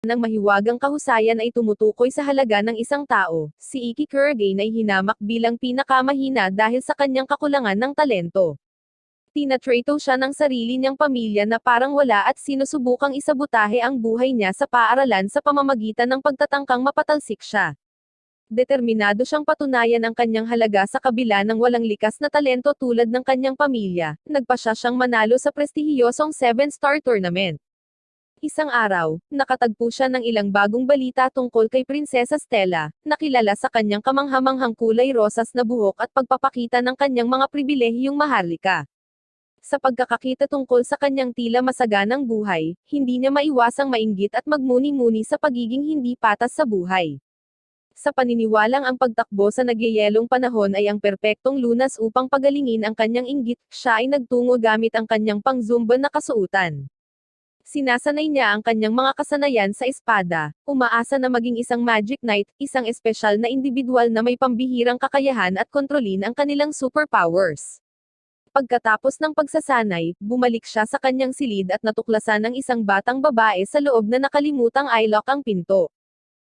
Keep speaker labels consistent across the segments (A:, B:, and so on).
A: ng mahiwagang kahusayan ay tumutukoy sa halaga ng isang tao. Si Iki Kuragain ay hinamak bilang pinakamahina dahil sa kanyang kakulangan ng talento. Tinatrato siya ng sarili niyang pamilya na parang wala at sinusubukang isabotahe ang buhay niya sa paaralan sa pamamagitan ng pagtatangkang mapatalsik siya. Determinado siyang patunayan ang kanyang halaga sa kabila ng walang likas na talento tulad ng kanyang pamilya. Nagpa siyang manalo sa prestihiyosong 7-star tournament. Isang araw, nakatagpo siya ng ilang bagong balita tungkol kay Prinsesa Stella, na kilala sa kanyang kamanghamanghang kulay rosas na buhok at pagpapakita ng kanyang mga pribilehiyong maharlika. Sa pagkakakita tungkol sa kanyang tila masaganang buhay, hindi niya maiwasang mainggit at magmuni-muni sa pagiging hindi patas sa buhay. Sa paniniwalang ang pagtakbo sa nagyayelong panahon ay ang perpektong lunas upang pagalingin ang kanyang inggit, siya ay nagtungo gamit ang kanyang pang-zumba na kasuotan. Sinasanay niya ang kanyang mga kasanayan sa espada, umaasa na maging isang Magic Knight, isang espesyal na individual na may pambihirang kakayahan at kontrolin ang kanilang superpowers. Pagkatapos ng pagsasanay, bumalik siya sa kanyang silid at natuklasan ng isang batang babae sa loob na nakalimutang i-lock ang pinto.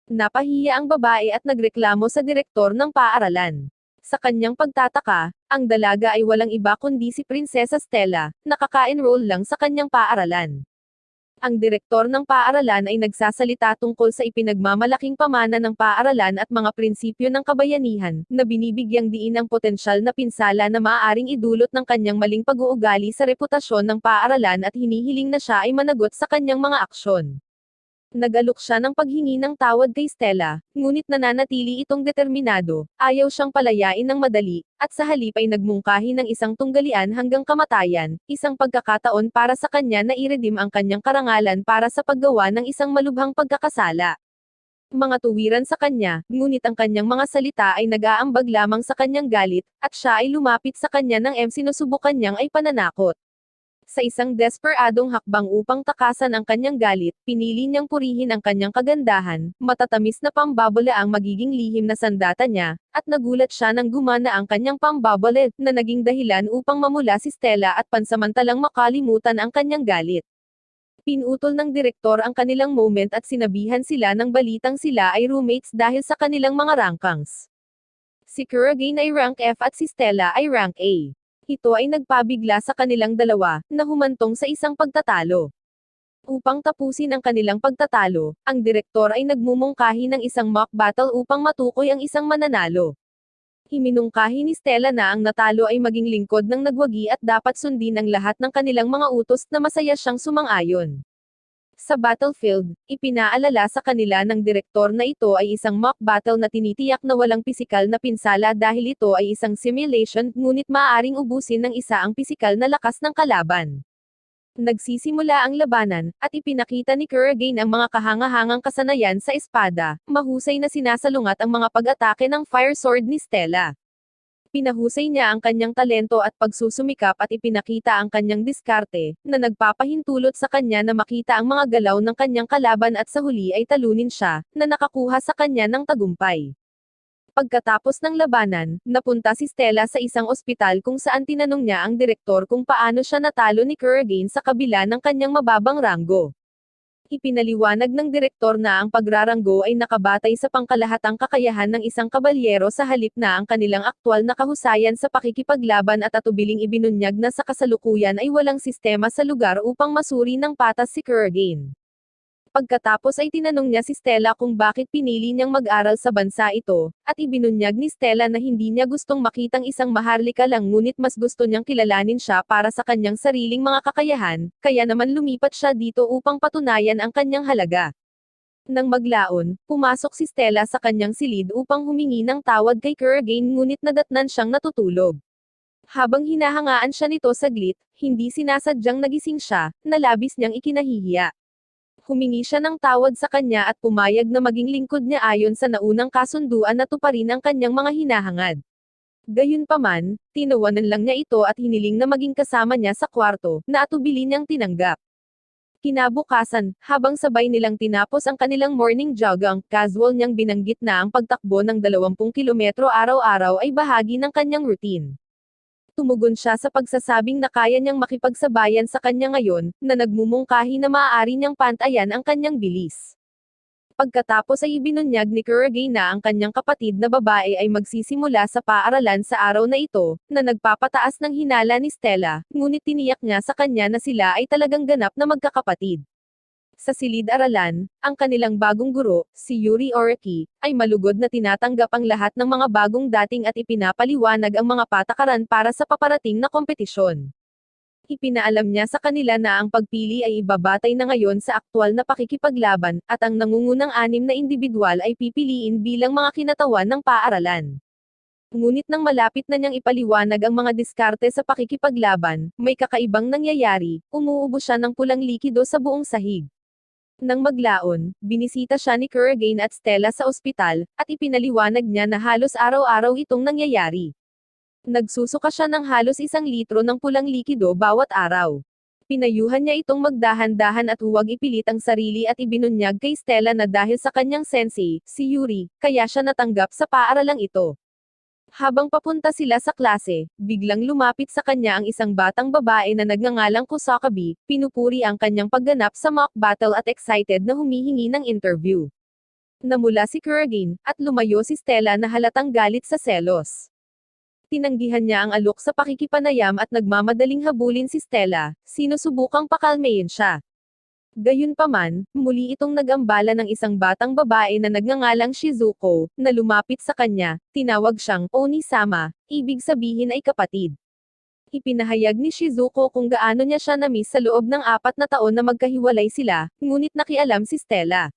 A: Napahiya ang babae at nagreklamo sa direktor ng paaralan. Sa kanyang pagtataka, ang dalaga ay walang iba kundi si Prinsesa Stella, nakaka-enroll lang sa kanyang paaralan. Ang direktor ng paaralan ay nagsasalita tungkol sa ipinagmamalaking pamana ng paaralan at mga prinsipyo ng kabayanihan, na binibigyang diin ang potensyal na pinsala na maaaring idulot ng kanyang maling pag-uugali sa reputasyon ng paaralan at hinihiling na siya ay managot sa kanyang mga aksyon. Nag-alok siya ng paghingi ng tawad kay Stella, ngunit nananatili itong determinado, ayaw siyang palayain ng madali, at sa halip ay nagmungkahi ng isang tunggalian hanggang kamatayan, isang pagkakataon para sa kanya na i-redeem ang kanyang karangalan para sa paggawa ng isang malubhang pagkakasala. Mga tuwiran sa kanya, ngunit ang kanyang mga salita ay nag-aambag lamang sa kanyang galit, at siya ay lumapit sa kanya ng sinusubukan niyang ay pananakot. Sa isang desperadong hakbang upang takasan ang kanyang galit, pinili niyang purihin ang kanyang kagandahan, matatamis na pambabala ang magiging lihim na sandata niya, at nagulat siya nang gumana ang kanyang pambabala, na naging dahilan upang mamula si Stella at pansamantalang makalimutan ang kanyang galit. Pinutol ng direktor ang kanilang moment at sinabihan sila ng balitang sila ay roommates dahil sa kanilang mga rankings. Si Kuragain ay rank F at si Stella ay rank A. Ito ay nagpabigla sa kanilang dalawa, na humantong sa isang pagtatalo. Upang tapusin ang kanilang pagtatalo, ang direktor ay nagmumungkahi ng isang mock battle upang matukoy ang isang mananalo. Iminungkahi ni Stella na ang natalo ay maging lingkod ng nagwagi at dapat sundin ang lahat ng kanilang mga utos na masaya siyang sumang-ayon. Sa battlefield, ipinaalala sa kanila ng direktor na ito ay isang mock battle na tinitiyak na walang pisikal na pinsala dahil ito ay isang simulation, ngunit maaaring ubusin ng isa ang pisikal na lakas ng kalaban. Nagsisimula ang labanan, at ipinakita ni Kuragain ang mga kahangahangang kasanayan sa espada, mahusay na sinasalungat ang mga pag-atake ng fire sword ni Stella. Pinahusay niya ang kanyang talento at pagsusumikap at ipinakita ang kanyang diskarte, na nagpapahintulot sa kanya na makita ang mga galaw ng kanyang kalaban at sa huli ay talunin siya, na nakakuha sa kanya ng tagumpay. Pagkatapos ng labanan, napunta si Stella sa isang ospital kung saan tinanong niya ang direktor kung paano siya natalo ni Kuragain sa kabila ng kanyang mababang ranggo. Ipinaliwanag ng direktor na ang pagraranggo ay nakabatay sa pangkalahatang kakayahan ng isang kabalyero sa halip na ang kanilang aktwal na kahusayan sa pakikipaglaban at atubiling ibinunyag na sa kasalukuyan ay walang sistema sa lugar upang masuri ng patas si Kuragain. Pagkatapos ay tinanong niya si Stella kung bakit pinili niyang mag-aral sa bansa ito, at ibinunyag ni Stella na hindi niya gustong makitang isang maharlika lang ngunit mas gusto niyang kilalanin siya para sa kanyang sariling mga kakayahan, kaya naman lumipat siya dito upang patunayan ang kanyang halaga. Nang maglaon, pumasok si Stella sa kanyang silid upang humingi ng tawad kay Kuragain ngunit nadatnan siyang natutulog. Habang hinahangaan siya nito saglit, hindi sinasadyang nagising siya, na labis niyang ikinahihiya. Humingi siya ng tawad sa kanya at pumayag na maging lingkod niya ayon sa naunang kasunduan na tuparin ang kanyang mga hinahangad. Gayunpaman, tinawanan lang niya ito at hiniling na maging kasama niya sa kwarto, na atubili niyang tinanggap. Kinabukasan, habang sabay nilang tinapos ang kanilang morning jogging, casual niyang binanggit na ang pagtakbo ng 20 kilometro araw-araw ay bahagi ng kanyang routine. Tumugon siya sa pagsasabing na kaya niyang makipagsabayan sa kanya ngayon, na nagmumungkahi na maaari niyang pantayan ang kanyang bilis. Pagkatapos ay ibinunyag ni Kurogane na ang kanyang kapatid na babae ay magsisimula sa paaralan sa araw na ito, na nagpapataas ng hinala ni Stella, ngunit tiniyak niya sa kanya na sila ay talagang ganap na magkakapatid. Sa silid-aralan, ang kanilang bagong guro, si Yuri Oraki, ay malugod na tinatanggap ang lahat ng mga bagong dating at ipinapaliwanag ang mga patakaran para sa paparating na kompetisyon. Ipinaalam niya sa kanila na ang pagpili ay ibabatay na ngayon sa aktwal na pakikipaglaban, at ang nangungunang 6 na indibidwal ay pipiliin bilang mga kinatawan ng paaralan. Ngunit nang malapit na niyang ipaliwanag ang mga diskarte sa pakikipaglaban, may kakaibang nangyayari, umuubo siya ng pulang likido sa buong sahig. Nang maglaon, binisita siya ni Kurogane at Stella sa ospital, at ipinaliwanag niya na halos araw-araw itong nangyayari. Nagsusuka siya ng halos 1 litro ng pulang likido bawat araw. Pinayuhan niya itong magdahan-dahan at huwag ipilit ang sarili at ibinunyag kay Stella na dahil sa kanyang sensei, si Yuri, kaya siya natanggap sa paaralang ito. Habang papunta sila sa klase, biglang lumapit sa kanya ang isang batang babae na nagngangalang Kusakabe, pinupuri ang kanyang pagganap sa mock battle at excited na humihingi ng interview. Namula si Kurogane, at lumayo si Stella na halatang galit sa selos. Tinanggihan niya ang alok sa pakikipanayam at nagmamadaling habulin si Stella, sinusubukang pakalmayin siya. Gayunpaman, muli itong nagambala ng isang batang babae na nagngangalang Shizuko, na lumapit sa kanya, tinawag siyang Oni-sama, ibig sabihin ay kapatid. Ipinahayag ni Shizuko kung gaano niya siya na-miss sa loob ng 4 na taon na magkahiwalay sila, ngunit nakialam si Stella.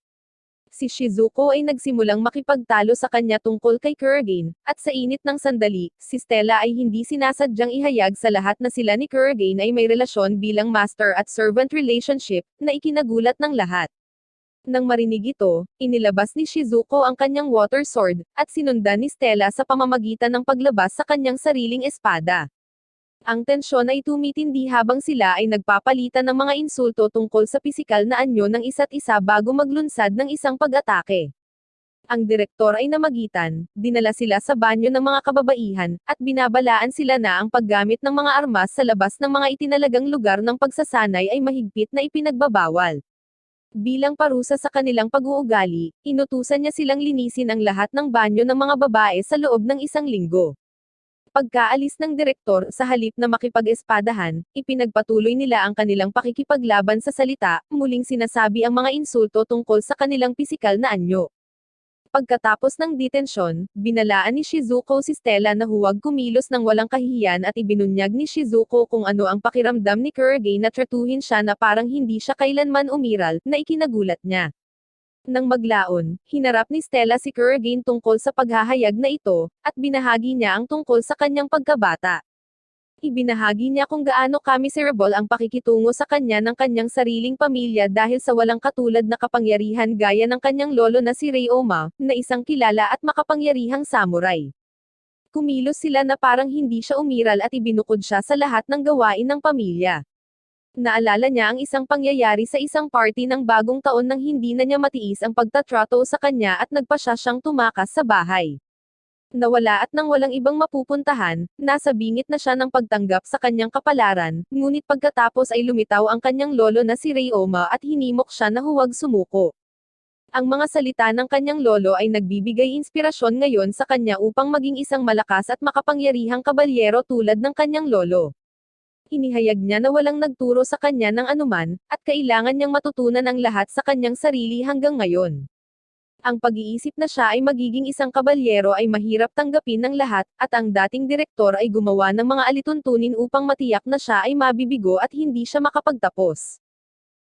A: Si Shizuko ay nagsimulang makipagtalo sa kanya tungkol kay Kurogane, at sa init ng sandali, si Stella ay hindi sinasadyang ihayag sa lahat na sila ni Kurogane ay may relasyon bilang master at servant relationship, na ikinagulat ng lahat. Nang marinig ito, inilabas ni Shizuko ang kanyang water sword, at sinundan ni Stella sa pamamagitan ng paglabas sa kanyang sariling espada. Ang tensyon ay tumitindi habang sila ay nagpapalitan ng mga insulto tungkol sa pisikal na anyo ng isa't isa bago maglunsad ng isang pag-atake. Ang direktor ay namagitan, dinala sila sa banyo ng mga kababaihan, at binabalaan sila na ang paggamit ng mga armas sa labas ng mga itinalagang lugar ng pagsasanay ay mahigpit na ipinagbabawal. Bilang parusa sa kanilang pag-uugali, inutusan niya silang linisin ang lahat ng banyo ng mga babae sa loob ng 1 linggo. Pagkaalis ng direktor, sa halip na makipag-espadahan, ipinagpatuloy nila ang kanilang pakikipaglaban sa salita, muling sinasabi ang mga insulto tungkol sa kanilang pisikal na anyo. Pagkatapos ng detensyon, binalaan ni Shizuko si Stella na huwag kumilos ng walang kahihiyan at ibinunyag ni Shizuko kung ano ang pakiramdam ni Kurogane na tratuhin siya na parang hindi siya kailanman umiral, na ikinagulat niya. Nang maglaon, hinarap ni Stella si Kurogane tungkol sa paghahayag na ito, at binahagi niya ang tungkol sa kanyang pagkabata. Ibinahagi niya kung gaano ka-miserable ang pakikitungo sa kanya ng kanyang sariling pamilya dahil sa walang katulad na kapangyarihan gaya ng kanyang lolo na si Ryoma, na isang kilala at makapangyarihang samurai. Kumilos sila na parang hindi siya umiral at ibinukod siya sa lahat ng gawain ng pamilya. Naalala niya ang isang pangyayari sa isang party ng bagong taon nang hindi na niya matiis ang pagtatrato sa kanya at nagpa siyang tumakas sa bahay. Nawala at nang walang ibang mapupuntahan, nasa bingit na siya ng pagtanggap sa kanyang kapalaran, ngunit pagkatapos ay lumitaw ang kanyang lolo na si Ryoma at hinimok siya na huwag sumuko. Ang mga salita ng kanyang lolo ay nagbibigay inspirasyon ngayon sa kanya upang maging isang malakas at makapangyarihang kabalyero tulad ng kanyang lolo. Inihayag niya na walang nagturo sa kanya ng anuman, at kailangan niyang matutunan ang lahat sa kanyang sarili hanggang ngayon. Ang pag-iisip na siya ay magiging isang kabalyero ay mahirap tanggapin ng lahat, at ang dating direktor ay gumawa ng mga alituntunin upang matiyak na siya ay mabibigo at hindi siya makapagtapos.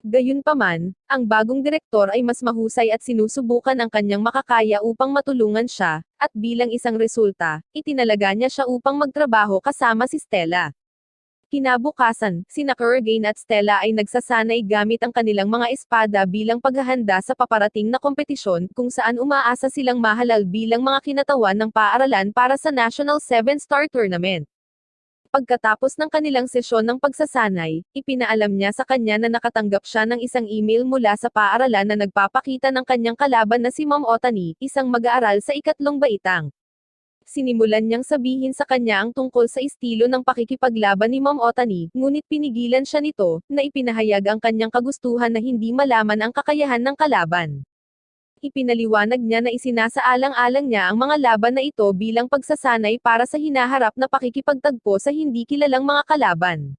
A: Gayunpaman, ang bagong direktor ay mas mahusay at sinusubukan ang kanyang makakaya upang matulungan siya, at bilang isang resulta, itinalaga niya siya upang magtrabaho kasama si Stella. Kinabukasan, sina Kurogane at Stella ay nagsasanay gamit ang kanilang mga espada bilang paghahanda sa paparating na kompetisyon, kung saan umaasa silang mahalal bilang mga kinatawan ng paaralan para sa National 7-Star Tournament. Pagkatapos ng kanilang sesyon ng pagsasanay, ipinaalam niya sa kanya na nakatanggap siya ng isang email mula sa paaralan na nagpapakita ng kanyang kalaban na si Ma'am Otani, isang mag-aaral sa 3 baitang. Sinimulan niyang sabihin sa kanya ang tungkol sa estilo ng pakikipaglaban ni Ma'am Otani, ngunit pinigilan siya nito, na ipinahayag ang kanyang kagustuhan na hindi malaman ang kakayahan ng kalaban. Ipinaliwanag niya na isinasaalang-alang niya ang mga laban na ito bilang pagsasanay para sa hinaharap na pakikipagtagpo sa hindi kilalang mga kalaban.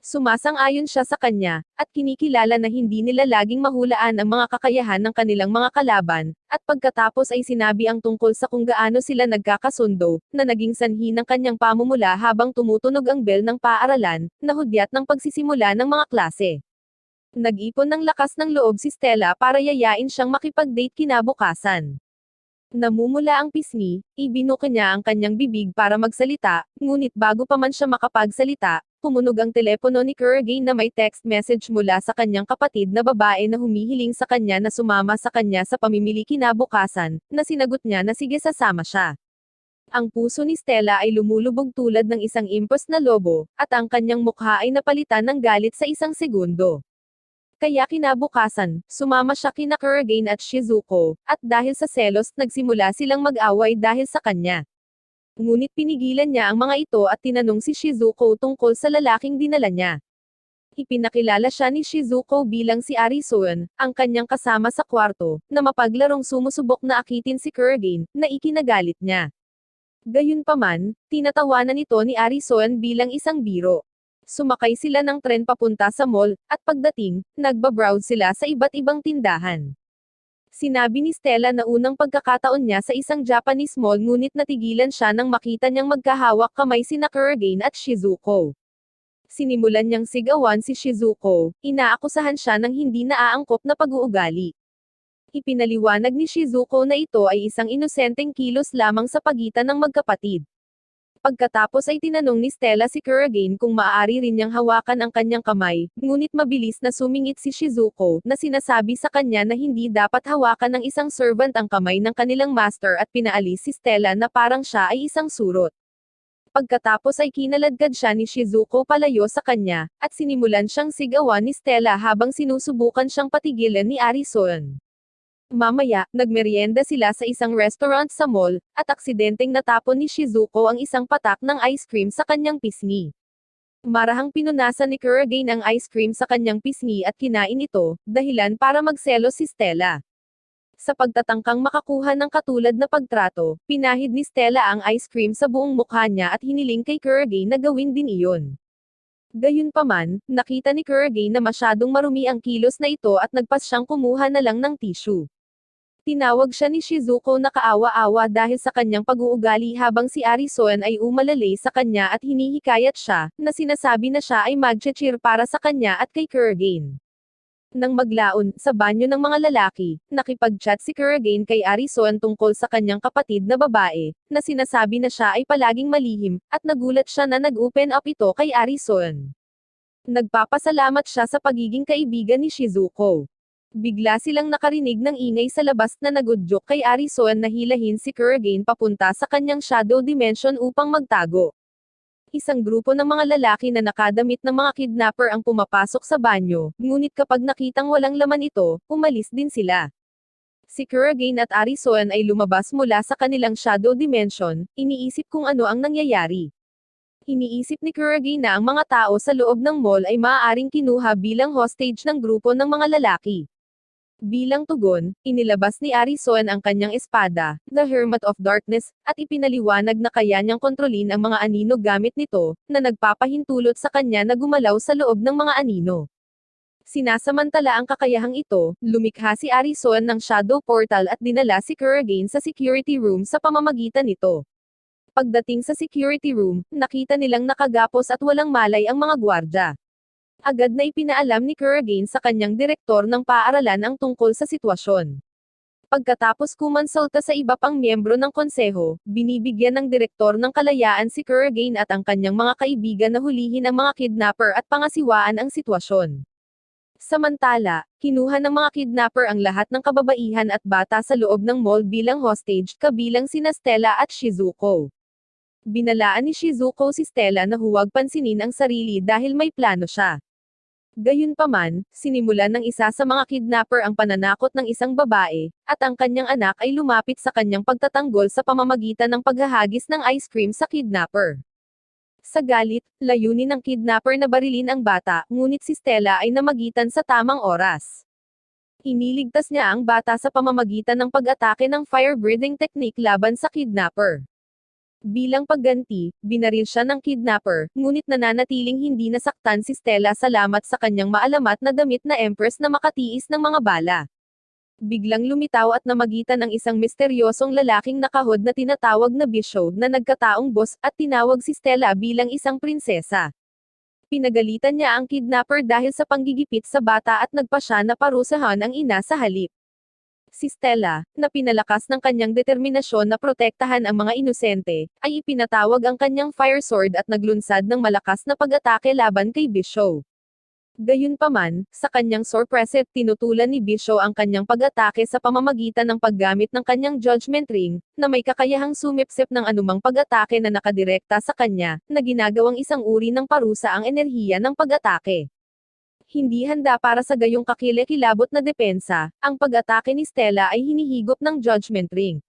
A: Sumasang-ayon siya sa kanya, at kinikilala na hindi nila laging mahulaan ang mga kakayahan ng kanilang mga kalaban, at pagkatapos ay sinabi ang tungkol sa kung gaano sila nagkakasundo, na naging sanhi ng kanyang pamumula habang tumutunog ang bell ng paaralan, na hudyat ng pagsisimula ng mga klase. Nag-ipon ng lakas ng loob si Stella para yayain siyang makipag-date kinabukasan. Namumula ang pisngi, ibinuka niya ang kanyang bibig para magsalita, ngunit bago pa man siya makapagsalita, tumunog ang telepono ni Kurogane na may text message mula sa kanyang kapatid na babae na humihiling sa kanya na sumama sa kanya sa pamimili kinabukasan, na sinagot niya na sige sasama siya. Ang puso ni Stella ay lumulubog tulad ng isang impos na lobo, at ang kanyang mukha ay napalitan ng galit sa isang segundo. Kaya kinabukasan, sumama siya kina Kurogane at Shizuko, at dahil sa selos, nagsimula silang mag-away dahil sa kanya. Ngunit pinigilan niya ang mga ito at tinanong si Shizuko tungkol sa lalaking dinala niya. Ipinakilala siya ni Shizuko bilang si Arison, ang kanyang kasama sa kwarto, na mapaglarong sumusubok na akitin si Kurogane, na ikinagalit niya. Gayunpaman, tinatawanan ito ni Arison bilang isang biro. Sumakay sila ng tren papunta sa mall, at pagdating, nagbabrowse sila sa iba't ibang tindahan. Sinabi ni Stella na unang pagkakataon niya sa isang Japanese mall ngunit natigilan siya nang makita niyang magkahawak kamay sina Kurogane at Shizuko. Sinimulan niyang sigawan si Shizuko, inaakusahan siya ng hindi naaangkop na pag-uugali. Ipinaliwanag ni Shizuko na ito ay isang inosenteng kilos lamang sa pagitan ng magkapatid. Pagkatapos ay tinanong ni Stella si Kurogane kung maaari rin niyang hawakan ang kanyang kamay, ngunit mabilis na sumingit si Shizuko, na sinasabi sa kanya na hindi dapat hawakan ng isang servant ang kamay ng kanilang master at pinaalis si Stella na parang siya ay isang surot. Pagkatapos ay kinaladkad siya ni Shizuko palayo sa kanya, at sinimulan siyang sigawan ni Stella habang sinusubukan siyang patigilan ni Arison. Mamaya, nagmeryenda sila sa isang restaurant sa mall, at aksidenteng natapon ni Shizuko ang isang patak ng ice cream sa kanyang pisngi. Marahang pinunasan ni Kurogane ang ice cream sa kanyang pisngi at kinain ito, dahilan para magselos si Stella. Sa pagtatangkang makakuha ng katulad na pagtrato, pinahid ni Stella ang ice cream sa buong mukha niya at hiniling kay Kurogane na gawin din iyon. Gayunpaman, nakita ni Kurogane na masyadong marumi ang kilos na ito at nagpas siyang kumuha na lang ng tissue. Tinawag siya ni Shizuko na kaawa-awa dahil sa kanyang pag-uugali habang si Arison ay umalalay sa kanya at hinihikayat siya, na sinasabi na siya ay mag-cheer para sa kanya at kay Kurogane. Nang maglaon, sa banyo ng mga lalaki, nakipag-chat si Kurogane kay Arison tungkol sa kanyang kapatid na babae, na sinasabi na siya ay palaging malihim, at nagulat siya na nag-open up ito kay Arison. Nagpapasalamat siya sa pagiging kaibigan ni Shizuko. Bigla silang nakarinig ng ingay sa labas na nagudyok kay Arison na hilahin si Kurogane papunta sa kanyang shadow dimension upang magtago. Isang grupo ng mga lalaki na nakadamit ng mga kidnapper ang pumapasok sa banyo, ngunit kapag nakitang walang laman ito, umalis din sila. Si Kurogane at Arison ay lumabas mula sa kanilang shadow dimension, iniisip kung ano ang nangyayari. Iniisip ni Kurogane na ang mga tao sa loob ng mall ay maaaring kinuha bilang hostage ng grupo ng mga lalaki. Bilang tugon, inilabas ni Arison ang kanyang espada, The Hermit of Darkness, at ipinaliwanag na kaya niyang kontrolin ang mga anino gamit nito, na nagpapahintulot sa kanya na gumalaw sa loob ng mga anino. Sinasamantala ang kakayahang ito, lumikha si Arison ng shadow portal at dinala si Kurogane sa security room sa pamamagitan nito. Pagdating sa security room, nakita nilang nakagapos at walang malay ang mga gwardya. Agad na ipinaalam ni Kurogane sa kanyang direktor ng paaralan ang tungkol sa sitwasyon. Pagkatapos kumonsulta sa iba pang miyembro ng konseho, binibigyan ng direktor ng kalayaan si Kurogane at ang kanyang mga kaibigan na hulihin ang mga kidnapper at pangasiwaan ang sitwasyon. Samantala, kinuha ng mga kidnapper ang lahat ng kababaihan at bata sa loob ng mall bilang hostage, kabilang sina Stella at Shizuko. Binalaan ni Shizuko si Stella na huwag pansinin ang sarili dahil may plano siya. Gayunpaman, sinimulan ng isa sa mga kidnapper ang pananakot ng isang babae, at ang kanyang anak ay lumapit sa kanyang pagtatanggol sa pamamagitan ng paghahagis ng ice cream sa kidnapper. Sa galit, layunin ng kidnapper na barilin ang bata, ngunit si Stella ay namagitan sa tamang oras. Iniligtas niya ang bata sa pamamagitan ng pag-atake ng fire-breathing technique laban sa kidnapper. Bilang pagganti, binaril siya ng kidnapper, ngunit nananatiling hindi nasaktan si Stella salamat sa kanyang maalamat na damit na Empress na makatiis ng mga bala. Biglang lumitaw at namagitan ang isang misteryosong lalaking nakahod na tinatawag na Bisho na nagkataong boss at tinawag si Stella bilang isang prinsesa. Pinagalitan niya ang kidnapper dahil sa panggigipit sa bata at nagpa siya na parusahan ang ina sa halip. Si Stella, na pinalakas ng kanyang determinasyon na protektahan ang mga inosente, ay ipinatawag ang kanyang fire sword at naglunsad ng malakas na pag-atake laban kay Bisho. Gayunpaman, sa kanyang sorpresa tinutulan ni Bisho ang kanyang pag-atake sa pamamagitan ng paggamit ng kanyang judgment ring, na may kakayahang sumipsip ng anumang pag-atake na nakadirekta sa kanya, na ginagawang isang uri ng parusa ang enerhiya ng pag-atake. Hindi handa para sa gayong kakilakilabot na depensa, ang pag-atake ni Stella ay hinihigop ng judgment ring.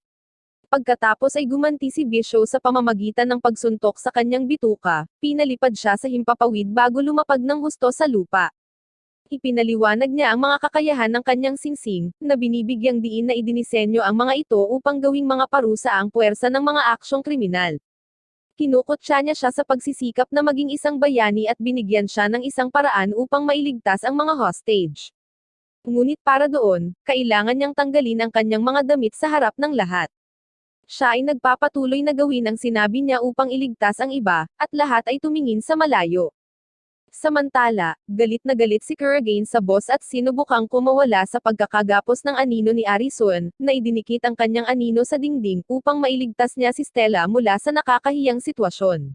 A: Pagkatapos ay gumanti si Bisho sa pamamagitan ng pagsuntok sa kanyang bituka, pinalipad siya sa himpapawid bago lumapag ng husto sa lupa. Ipinaliwanag niya ang mga kakayahan ng kanyang singsing, na binibigyang diin na idinisenyo ang mga ito upang gawing mga parusa ang puwersa ng mga aksyong kriminal. Kinukutya niya siya sa pagsisikap na maging isang bayani at binigyan siya ng isang paraan upang mailigtas ang mga hostage. Ngunit para doon, kailangan niyang tanggalin ang kanyang mga damit sa harap ng lahat. Siya ay nagpapatuloy na gawin ang sinabi niya upang iligtas ang iba, at lahat ay tumingin sa malayo. Samantala, galit na galit si Kurogane sa boss at sinubukang kumawala sa pagkakagapos ng anino ni Arison, na idinikit ang kanyang anino sa dingding upang mailigtas niya si Stella mula sa nakakahiyang sitwasyon.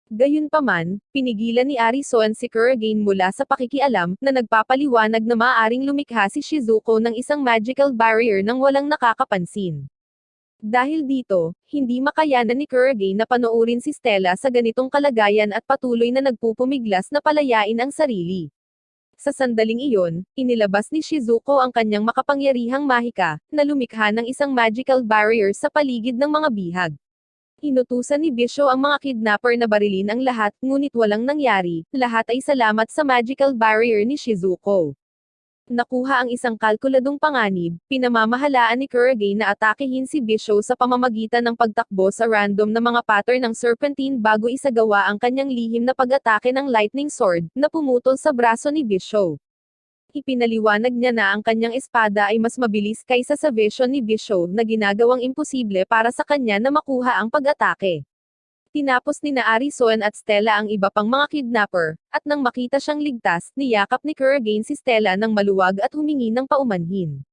A: Gayunpaman, pinigilan ni Arison si Kurogane mula sa pakikialam, na nagpapaliwanag na maaaring lumikha si Shizuko ng isang magical barrier nang walang nakakapansin. Dahil dito, hindi makayanan ni Kurogane na panoorin si Stella sa ganitong kalagayan at patuloy na nagpupumiglas na palayain ang sarili. Sa sandaling iyon, inilabas ni Shizuko ang kanyang makapangyarihang mahika, na lumikha ng isang magical barrier sa paligid ng mga bihag. Inutusan ni Bisho ang mga kidnapper na barilin ang lahat, ngunit walang nangyari, lahat ay salamat sa magical barrier ni Shizuko. Nakuha ang isang kalkuladong panganib, pinamamahalaan ni Kurogane na atakehin si Bisho sa pamamagitan ng pagtakbo sa random na mga pattern ng serpentine bago isagawa ang kanyang lihim na pag-atake ng lightning sword, na pumutol sa braso ni Bisho. Ipinaliwanag niya na ang kanyang espada ay mas mabilis kaysa sa vision ni Bisho na ginagawang imposible para sa kanya na makuha ang pag-atake. Tinapos ni Arison at Stella ang iba pang mga kidnapper, at nang makita siyang ligtas, niyakap ni Kurogane si Stella ng maluwag at humingi ng paumanhin.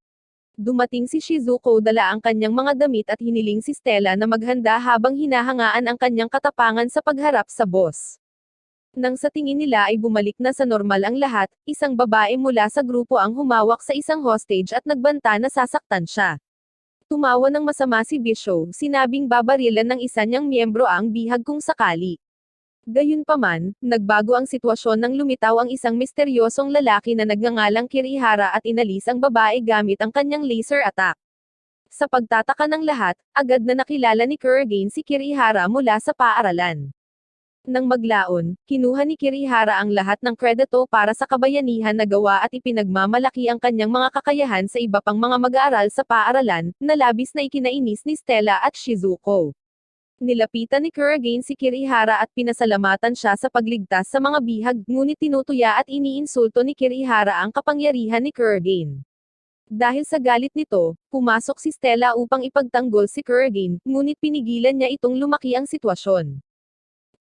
A: Dumating si Shizuko dala ang kanyang mga damit at hiniling si Stella na maghanda habang hinahangaan ang kanyang katapangan sa pagharap sa boss. Nang sa tingin nila ay bumalik na sa normal ang lahat, isang babae mula sa grupo ang humawak sa isang hostage at nagbanta na sasaktan siya. Tumawa ng masama si Bisho, sinabing babarilan ng isa niyang miyembro ang bihag kung sakali. Gayunpaman, nagbago ang sitwasyon nang lumitaw ang isang misteryosong lalaki na nagngangalang Kirihara at inalis ang babae gamit ang kanyang laser attack. Sa pagtataka ng lahat, agad na nakilala ni Kurogane si Kirihara mula sa paaralan. Nang maglaon, kinuha ni Kirihara ang lahat ng kredito para sa kabayanihan na gawa at ipinagmamalaki ang kanyang mga kakayahan sa iba pang mga mag-aaral sa paaralan, na labis na ikinainis ni Stella at Shizuko. Nilapitan ni Kurogane si Kirihara at pinasalamatan siya sa pagligtas sa mga bihag, ngunit tinutuya at iniinsulto ni Kirihara ang kapangyarihan ni Kurogane. Dahil sa galit nito, pumasok si Stella upang ipagtanggol si Kurogane, ngunit pinigilan niya itong lumaki ang sitwasyon.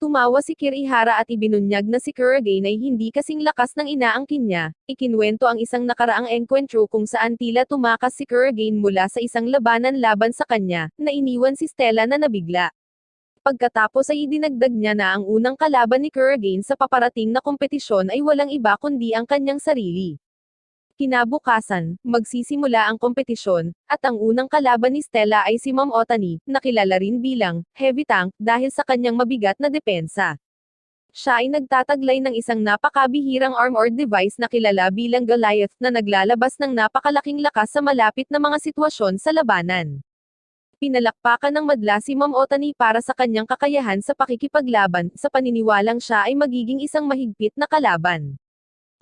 A: Tumawa si Kirihara at ibinunyag na si Kurogane ay hindi kasing lakas ng inaangkin niya. Ikinwento ang isang nakaraang enkwentro kung saan tila tumakas si Kurogane mula sa isang labanan laban sa kanya, na iniwan si Stella na nabigla. Pagkatapos ay idinagdag niya na ang unang kalaban ni Kurogane sa paparating na kompetisyon ay walang iba kundi ang kanyang sarili. Kinabukasan, magsisimula ang kompetisyon, at ang unang kalaban ni Stella ay si Ma'am Otani, na kilala rin bilang Heavy Tank dahil sa kanyang mabigat na depensa. Siya ay nagtataglay ng isang napakabihirang armored device na kilala bilang Goliath na naglalabas ng napakalaking lakas sa malapit na mga sitwasyon sa labanan. Pinalakpakan ng madla si Ma'am Otani para sa kanyang kakayahan sa pakikipaglaban, sa paniniwalang siya ay magiging isang mahigpit na kalaban.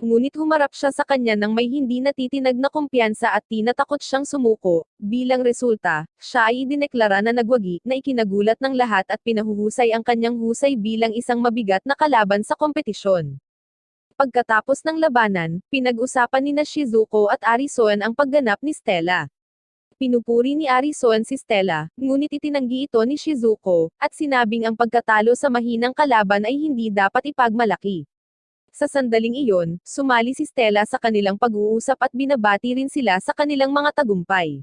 A: Ngunit humarap siya sa kanya ng may hindi natitinag na kumpiyansa at tinatakot siyang sumuko. Bilang resulta, siya ay idineklara na nagwagi, na ikinagulat ng lahat at pinahuhusay ang kanyang husay bilang isang mabigat na kalaban sa kompetisyon. Pagkatapos ng labanan, pinag-usapan ni Shizuko at Arison ang pagganap ni Stella. Pinupuri ni Arison si Stella, ngunit itinanggi ito ni Shizuko, at sinabing ang pagkatalo sa mahinang kalaban ay hindi dapat ipagmalaki. Sa sandaling iyon, sumali si Stella sa kanilang pag-uusap at binabati rin sila sa kanilang mga tagumpay.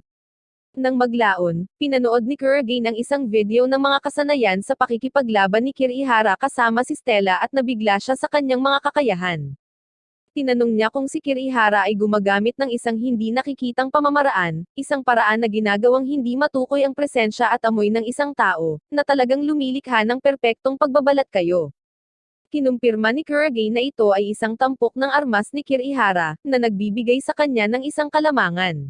A: Nang maglaon, pinanood ni Kurogane ang isang video ng mga kasanayan sa pakikipaglaban ni Kirihara kasama si Stella at nabigla siya sa kanyang mga kakayahan. Tinanong niya kung si Kirihara ay gumagamit ng isang hindi nakikitang pamamaraan, isang paraan na ginagawang hindi matukoy ang presensya at amoy ng isang tao, na talagang lumilikha ng perpektong pagbabalat kayo. Kinumpirma ni Kurogane na ito ay isang tampok ng armas ni Kirihara, na nagbibigay sa kanya ng isang kalamangan.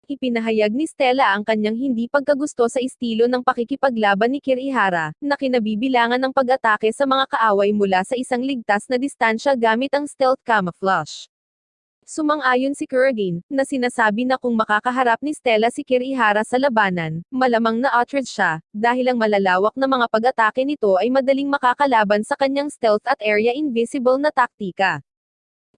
A: Ipinahayag ni Stella ang kanyang hindi pagkagusto sa estilo ng pakikipaglaban ni Kirihara, na kinabibilangan ng pag-atake sa mga kaaway mula sa isang ligtas na distansya gamit ang stealth camouflage. Sumang-ayon si Kurogane, na sinasabi na kung makakaharap ni Stella si Kirihara sa labanan, malamang na outrage siya, dahil ang malalawak na mga pag-atake nito ay madaling makakalaban sa kanyang stealth at area invisible na taktika.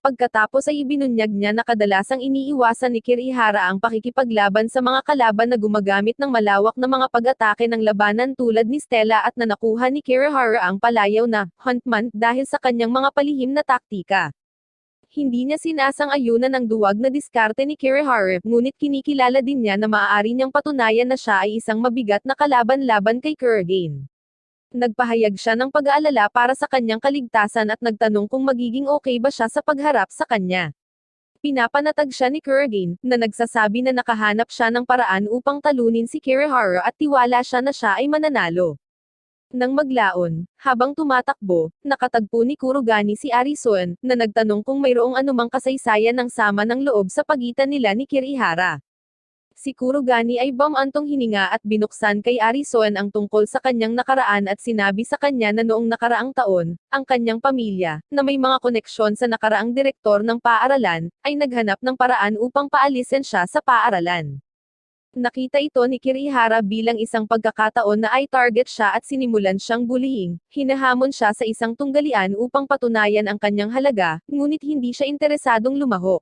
A: Pagkatapos ay ibinunyag niya na kadalasang iniiwasan ni Kirihara ang pakikipaglaban sa mga kalaban na gumagamit ng malawak na mga pag-atake ng labanan tulad ni Stella at na nakuha ni Kirihara ang palayaw na Huntman dahil sa kanyang mga palihim na taktika. Hindi niya sinasang-ayunan ang duwag na diskarte ni Kirihara, ngunit kinikilala din niya na maaari niyang patunayan na siya ay isang mabigat na kalaban laban kay Kurogane. Nagpahayag siya ng pag-aalala para sa kanyang kaligtasan at nagtanong kung magiging okay ba siya sa pagharap sa kanya. Pinapanatag siya ni Kurogane, na nagsasabi na nakahanap siya ng paraan upang talunin si Kirihara at tiwala siya na siya ay mananalo. Nang maglaon, habang tumatakbo, nakatagpo ni Kurogane si Arison, na nagtanong kung mayroong anumang kasaysayan ng sama ng loob sa pagitan nila ni Kirihara. Si Kurogane ay bumantong hininga at binuksan kay Arison ang tungkol sa kanyang nakaraan at sinabi sa kanya na noong nakaraang taon, ang kanyang pamilya, na may mga koneksyon sa nakaraang direktor ng paaralan, ay naghanap ng paraan upang paalisin siya sa paaralan. Nakita ito ni Kirihara bilang isang pagkakataon na ay target siya at sinimulan siyang bullying. Hinahamon siya sa isang tunggalian upang patunayan ang kanyang halaga, ngunit hindi siya interesadong lumahok.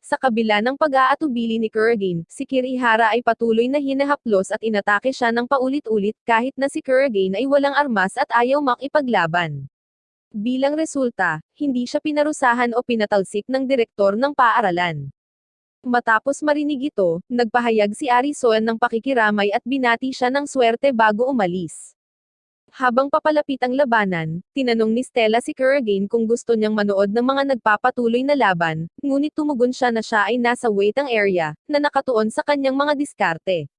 A: Sa kabila ng pag-aatubili ni Kurogane, si Kirihara ay patuloy na hinahaplos at inatake siya ng paulit-ulit kahit na si Kurogane ay walang armas at ayaw makipaglaban. Bilang resulta, hindi siya pinarusahan o pinatalsik ng direktor ng paaralan. Matapos marinig ito, nagpahayag si Arison ng pakikiramay at binati siya ng swerte bago umalis. Habang papalapit ang labanan, tinanong ni Stella si Kurogane kung gusto niyang manood ng mga nagpapatuloy na laban, ngunit tumugon siya na siya ay nasa waiting area, na nakatuon sa kanyang mga diskarte.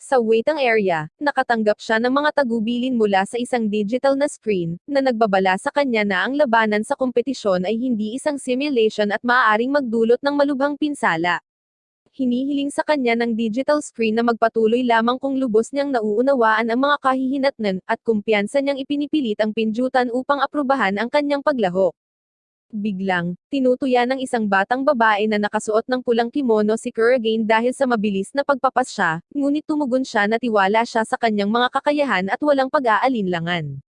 A: Sa waiting area, nakatanggap siya ng mga tagubilin mula sa isang digital na screen, na nagbabala sa kanya na ang labanan sa kompetisyon ay hindi isang simulation at maaaring magdulot ng malubhang pinsala. Hinihiling sa kanya ng digital screen na magpatuloy lamang kung lubos niyang nauunawaan ang mga kahihinatnan, at kumpiyansa niyang ipinipilit ang pindutan upang aprubahan ang kanyang paglahok. Biglang, tinutuya ng isang batang babae na nakasuot ng pulang kimono si Kurogane dahil sa mabilis na pagpapasya, ngunit tumugon siya na tiwala siya sa kanyang mga kakayahan at walang pag-aalinlangan.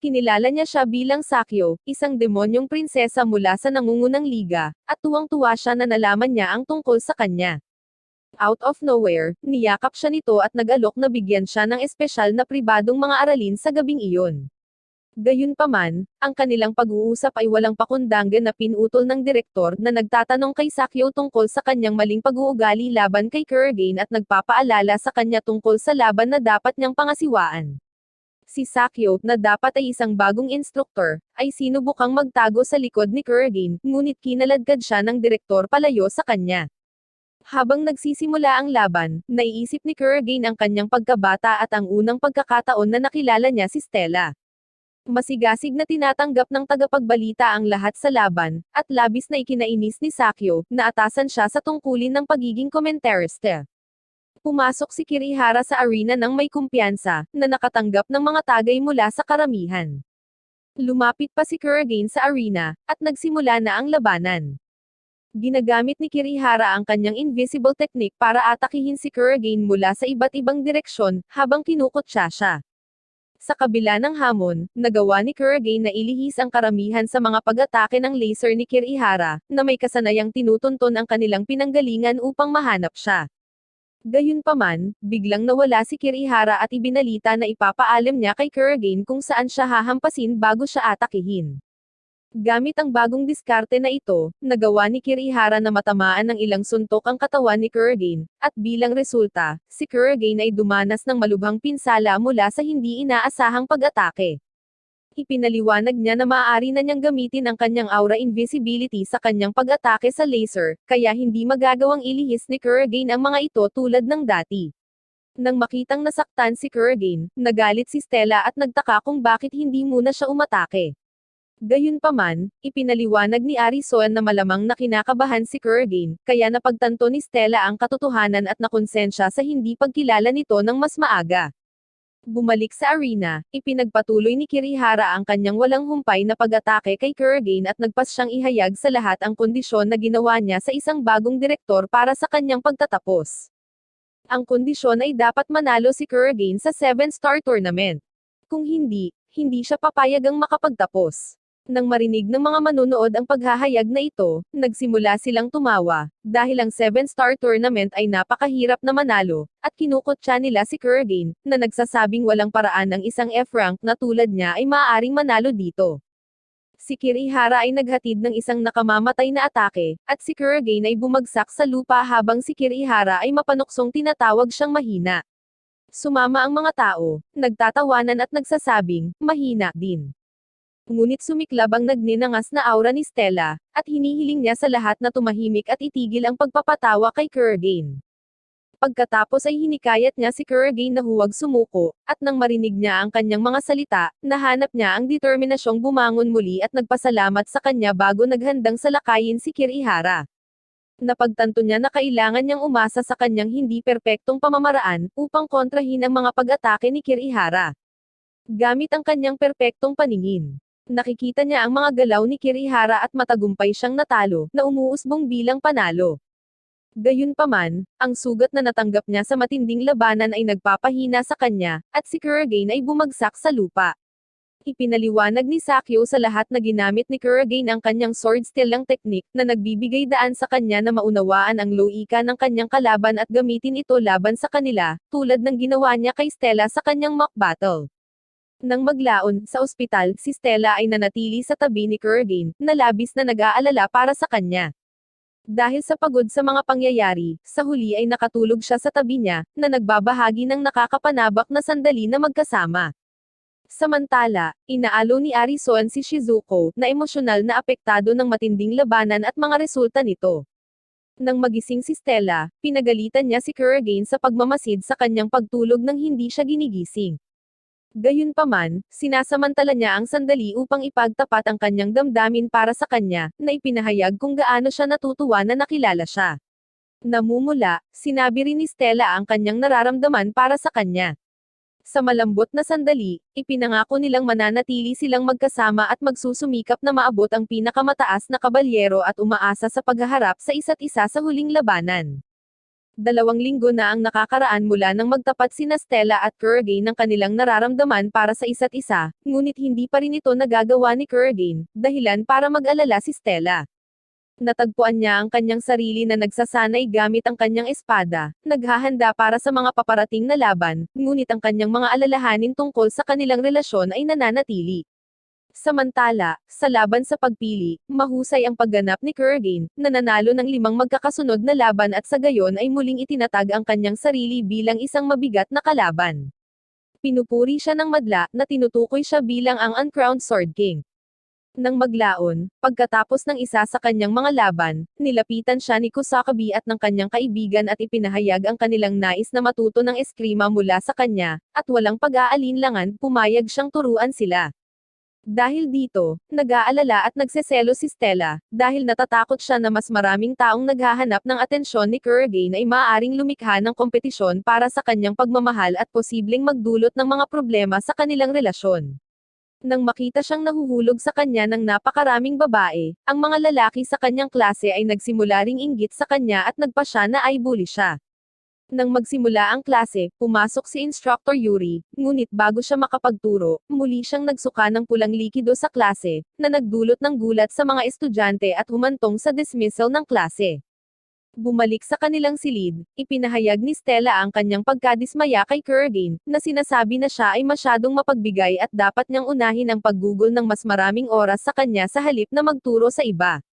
A: Kinilala niya siya bilang Sakyo, isang demonyong prinsesa mula sa nangungunang liga, at tuwang-tuwa siya na nalaman niya ang tungkol sa kanya. Out of nowhere, niyakap siya nito at nag-alok na bigyan siya ng espesyal na pribadong mga aralin sa gabing iyon. Gayunpaman, ang kanilang pag-uusap ay walang pakundangan na pinutol ng direktor na nagtatanong kay Sakyo tungkol sa kanyang maling pag-uugali laban kay Kurogane at nagpapaalala sa kanya tungkol sa laban na dapat niyang pangasiwaan. Si Sakyo, na dapat ay isang bagong instruktor, ay sinubukang magtago sa likod ni Kurogane, ngunit kinaladkad siya ng direktor palayo sa kanya. Habang nagsisimula ang laban, naiisip ni Kurogane ang kanyang pagkabata at ang unang pagkakataon na nakilala niya si Stella. Masigasig na tinatanggap ng tagapagbalita ang lahat sa laban, at labis na ikinainis ni Sakyo, na atasan siya sa tungkulin ng pagiging komentariste. Pumasok si Kirihara sa arena ng may kumpiyansa, na nakatanggap ng mga tagay mula sa karamihan. Lumapit pa si Kurogane sa arena, at nagsimula na ang labanan. Ginagamit ni Kirihara ang kanyang invisible technique para atakihin si Kurogane mula sa iba't ibang direksyon, habang kinukutya siya. Sa kabila ng hamon, nagawa ni Kurogane na ilihis ang karamihan sa mga pag-atake ng laser ni Kirihara, na may kasanayang tinutunton ang kanilang pinanggalingan upang mahanap siya. Gayunpaman, biglang nawala si Kirihara at ibinalita na ipapaalam niya kay Kurogane kung saan siya hahampasin bago siya atakihin. Gamit ang bagong diskarte na ito, nagawa ni Kirihara na matamaan ng ilang suntok ang katawan ni Kurogane, at bilang resulta, si Kurogane ay dumanas ng malubhang pinsala mula sa hindi inaasahang pag-atake. Ipinaliwanag niya na maaari na niyang gamitin ang kanyang aura invisibility sa kanyang pag-atake sa laser, kaya hindi magagawang ilihis ni Kurogane ang mga ito tulad ng dati. Nang makitang nasaktan si Kurogane, nagalit si Stella at nagtaka kung bakit hindi muna siya umatake. Gayunpaman, ipinaliwanag ni Arison na malamang na kinakabahan si Kurogane, kaya napagtanto ni Stella ang katotohanan at nakonsensya sa hindi pagkilala nito ng mas maaga. Bumalik sa arena, ipinagpatuloy ni Kirihara ang kanyang walang humpay na pag-atake kay Kurogane at nagpas siyang ihayag sa lahat ang kondisyon na ginawa niya sa isang bagong direktor para sa kanyang pagtatapos. Ang kondisyon ay dapat manalo si Kurogane sa 7-star tournament. Kung hindi, hindi siya papayagang makapagtapos. Nang marinig ng mga manonood ang paghahayag na ito, nagsimula silang tumawa, dahil ang 7-star tournament ay napakahirap na manalo, at kinukutya nila si Kurogane, na nagsasabing walang paraan ng isang F-rank na tulad niya ay maaaring manalo dito. Si Kirihara ay naghatid ng isang nakamamatay na atake, at si Kurogane ay bumagsak sa lupa habang si Kirihara ay mapanuksong tinatawag siyang mahina. Sumama ang mga tao, nagtatawanan at nagsasabing, mahina din. Ngunit sumiklab ang nagninangas na aura ni Stella, at hinihiling niya sa lahat na tumahimik at itigil ang pagpapatawa kay Kurogane. Pagkatapos ay hinikayat niya si Kurogane na huwag sumuko, at nang marinig niya ang kanyang mga salita, nahanap niya ang determinasyong bumangon muli at nagpasalamat sa kanya bago naghandang salakayin si Kirihara. Napagtanto niya na kailangan niyang umasa sa kanyang hindi perpektong pamamaraan, upang kontrahin ang mga pag-atake ni Kirihara. Gamit ang kanyang perpektong paningin. Nakikita niya ang mga galaw ni Kirihara at matagumpay siyang natalo, na umuusbong bilang panalo. Gayunpaman, ang sugat na natanggap niya sa matinding labanan ay nagpapahina sa kanya, at si Kurogane ay bumagsak sa lupa. Ipinaliwanag ni Sakyo sa lahat na ginamit ni Kurogane ang kanyang sword stealing technique, na nagbibigay daan sa kanya na maunawaan ang loika ng kanyang kalaban at gamitin ito laban sa kanila, tulad ng ginawa niya kay Stella sa kanyang mock battle. Nang maglaon, sa ospital, si Stella ay nanatili sa tabi ni Kurogane, na labis na nag-aalala para sa kanya. Dahil sa pagod sa mga pangyayari, sa huli ay nakatulog siya sa tabi niya, na nagbabahagi ng nakakapanabak na sandali na magkasama. Samantala, inaalo ni Arison si Shizuko, na emosyonal na apektado ng matinding labanan at mga resulta nito. Nang magising si Stella, pinagalitan niya si Kurogane sa pagmamasid sa kanyang pagtulog nang hindi siya ginigising. Gayunpaman, sinasamantala niya ang sandali upang ipagtapat ang kanyang damdamin para sa kanya, na ipinahayag kung gaano siya natutuwa na nakilala siya. Namumula, sinabi rin ni Stella ang kanyang nararamdaman para sa kanya. Sa malambot na sandali, ipinangako nilang mananatili silang magkasama at magsusumikap na maabot ang pinakamataas na kabalyero at umaasa sa paghaharap sa isa't isa sa huling labanan. 2 linggo na ang nakakaraan mula nang magtapat sina Stella at Kurogane ng kanilang nararamdaman para sa isa't isa, ngunit hindi pa rin ito nagagawa ni Kurogane, dahilan para mag-alala si Stella. Natagpuan niya ang kanyang sarili na nagsasanay gamit ang kanyang espada, naghahanda para sa mga paparating na laban, ngunit ang kanyang mga alalahanin tungkol sa kanilang relasyon ay nananatili. Samantala, sa laban sa pagpili, mahusay ang pagganap ni Kurogane, na nanalo ng 5 magkakasunod na laban at sa gayon ay muling itinatag ang kanyang sarili bilang isang mabigat na kalaban. Pinupuri siya ng madla, na tinutukoy siya bilang ang uncrowned Sword King. Nang maglaon, pagkatapos ng isa sa kanyang mga laban, nilapitan siya ni Kusakabe at ng kanyang kaibigan at ipinahayag ang kanilang nais na matuto ng eskrima mula sa kanya, at walang pag-aalinlangan, pumayag siyang turuan sila. Dahil dito, nag-aalala at nagseselo si Stella, dahil natatakot siya na mas maraming taong naghahanap ng atensyon ni Kurogane ay maaaring lumikha ng kompetisyon para sa kanyang pagmamahal at posibleng magdulot ng mga problema sa kanilang relasyon. Nang makita siyang nahuhulog sa kanya ng napakaraming babae, ang mga lalaki sa kanyang klase ay nagsimula ring inggit sa kanya at nagpa siya na ay bully siya. Nang magsimula ang klase, pumasok si Instructor Yuri, ngunit bago siya makapagturo, muli siyang nagsuka ng pulang likido sa klase, na nagdulot ng gulat sa mga estudyante at humantong sa dismissal ng klase. Bumalik sa kanilang silid, ipinahayag ni Stella ang kanyang pagkadismaya kay Kurogane, na sinasabi na siya ay masyadong mapagbigay at dapat niyang unahin ang paggugol ng mas maraming oras sa kanya sa halip na magturo sa iba.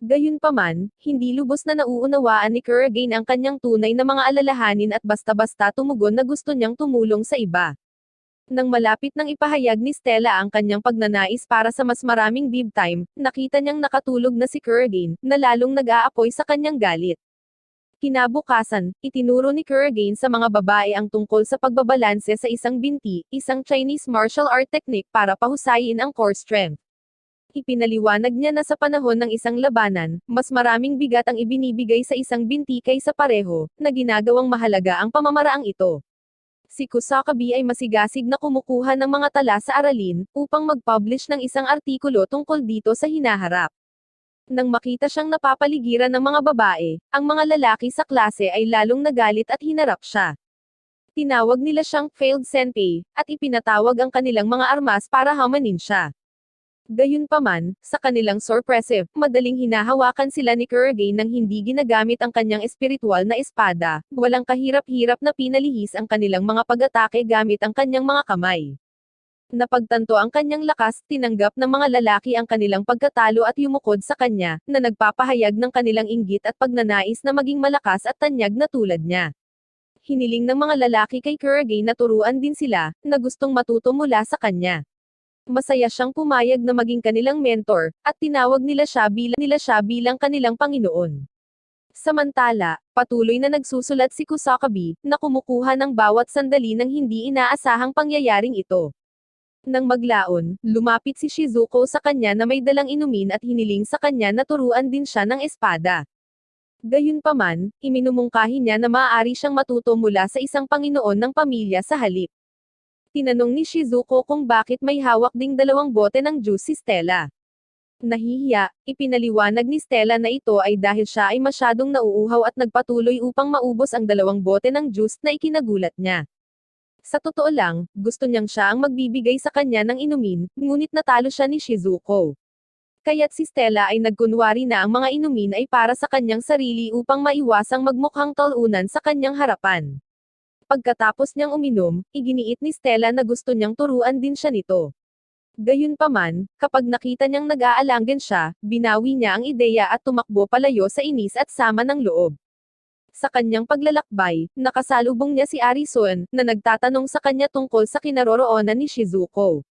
A: Gayunpaman, hindi lubos na nauunawaan ni Kurogane ang kanyang tunay na mga alalahanin at basta-basta tumugon na gusto niyang tumulong sa iba. Nang malapit nang ipahayag ni Stella ang kanyang pagnanais para sa mas maraming bib time, nakita niyang nakatulog na si Kurogane, na lalong nag-aapoy sa kanyang galit. Kinabukasan, itinuro ni Kurogane sa mga babae ang tungkol sa pagbabalanse sa isang binti, isang Chinese martial art technique para pahusayin ang core strength. Ipinaliwanag niya na sa panahon ng isang labanan, mas maraming bigat ang ibinibigay sa isang binti kaysa pareho, na ginagawang mahalaga ang pamamaraang ito. Si Kusakabe ay masigasig na kumukuha ng mga tala sa aralin, upang mag-publish ng isang artikulo tungkol dito sa hinaharap. Nang makita siyang napapaligiran ng mga babae, ang mga lalaki sa klase ay lalong nagalit at hinarap siya. Tinawag nila siyang failed senpai, at ipinatawag ang kanilang mga armas para hamanin siya. Gayunpaman, sa kanilang sorpresive, madaling hinahawakan sila ni Kurogane nang hindi ginagamit ang kanyang espiritual na espada, walang kahirap-hirap na pinalihis ang kanilang mga pag-atake gamit ang kanyang mga kamay. Napagtanto ang kanyang lakas, tinanggap ng mga lalaki ang kanilang pagkatalo at yumukod sa kanya, na nagpapahayag ng kanilang inggit at pagnanais na maging malakas at tanyag na tulad niya. Hiniling ng mga lalaki kay Kurogane na turuan din sila, na gustong matuto mula sa kanya. Masaya siyang pumayag na maging kanilang mentor, at tinawag nila siya bilang kanilang Panginoon. Samantala, patuloy na nagsusulat si Kusakabe, na kumukuha ng bawat sandali ng hindi inaasahang pangyayaring ito. Nang maglaon, lumapit si Shizuko sa kanya na may dalang inumin at hiniling sa kanya na turuan din siya ng espada. Gayunpaman, iminumungkahi niya na maaari siyang matuto mula sa isang Panginoon ng pamilya sa halip. Tinanong ni Shizuko kung bakit may hawak ding 2 bote ng juice si Stella. Nahihiya, ipinaliwanag ni Stella na ito ay dahil siya ay masyadong nauuhaw at nagpatuloy upang maubos ang 2 bote ng juice na ikinagulat niya. Sa totoo lang, gusto niyang siya ang magbibigay sa kanya ng inumin, ngunit natalo siya ni Shizuko. Kaya't si Stella ay nagkunwari na ang mga inumin ay para sa kanyang sarili upang maiwasang magmukhang talunan sa kanyang harapan. Pagkatapos niyang uminom, iginiit ni Stella na gusto niyang turuan din siya nito. Gayunpaman, kapag nakita niyang nag-aalanggan siya, binawi niya ang ideya at tumakbo palayo sa inis at sama ng loob. Sa kanyang paglalakbay, nakasalubong niya si Arison, na nagtatanong sa kanya tungkol sa kinaroroonan ni Shizuko.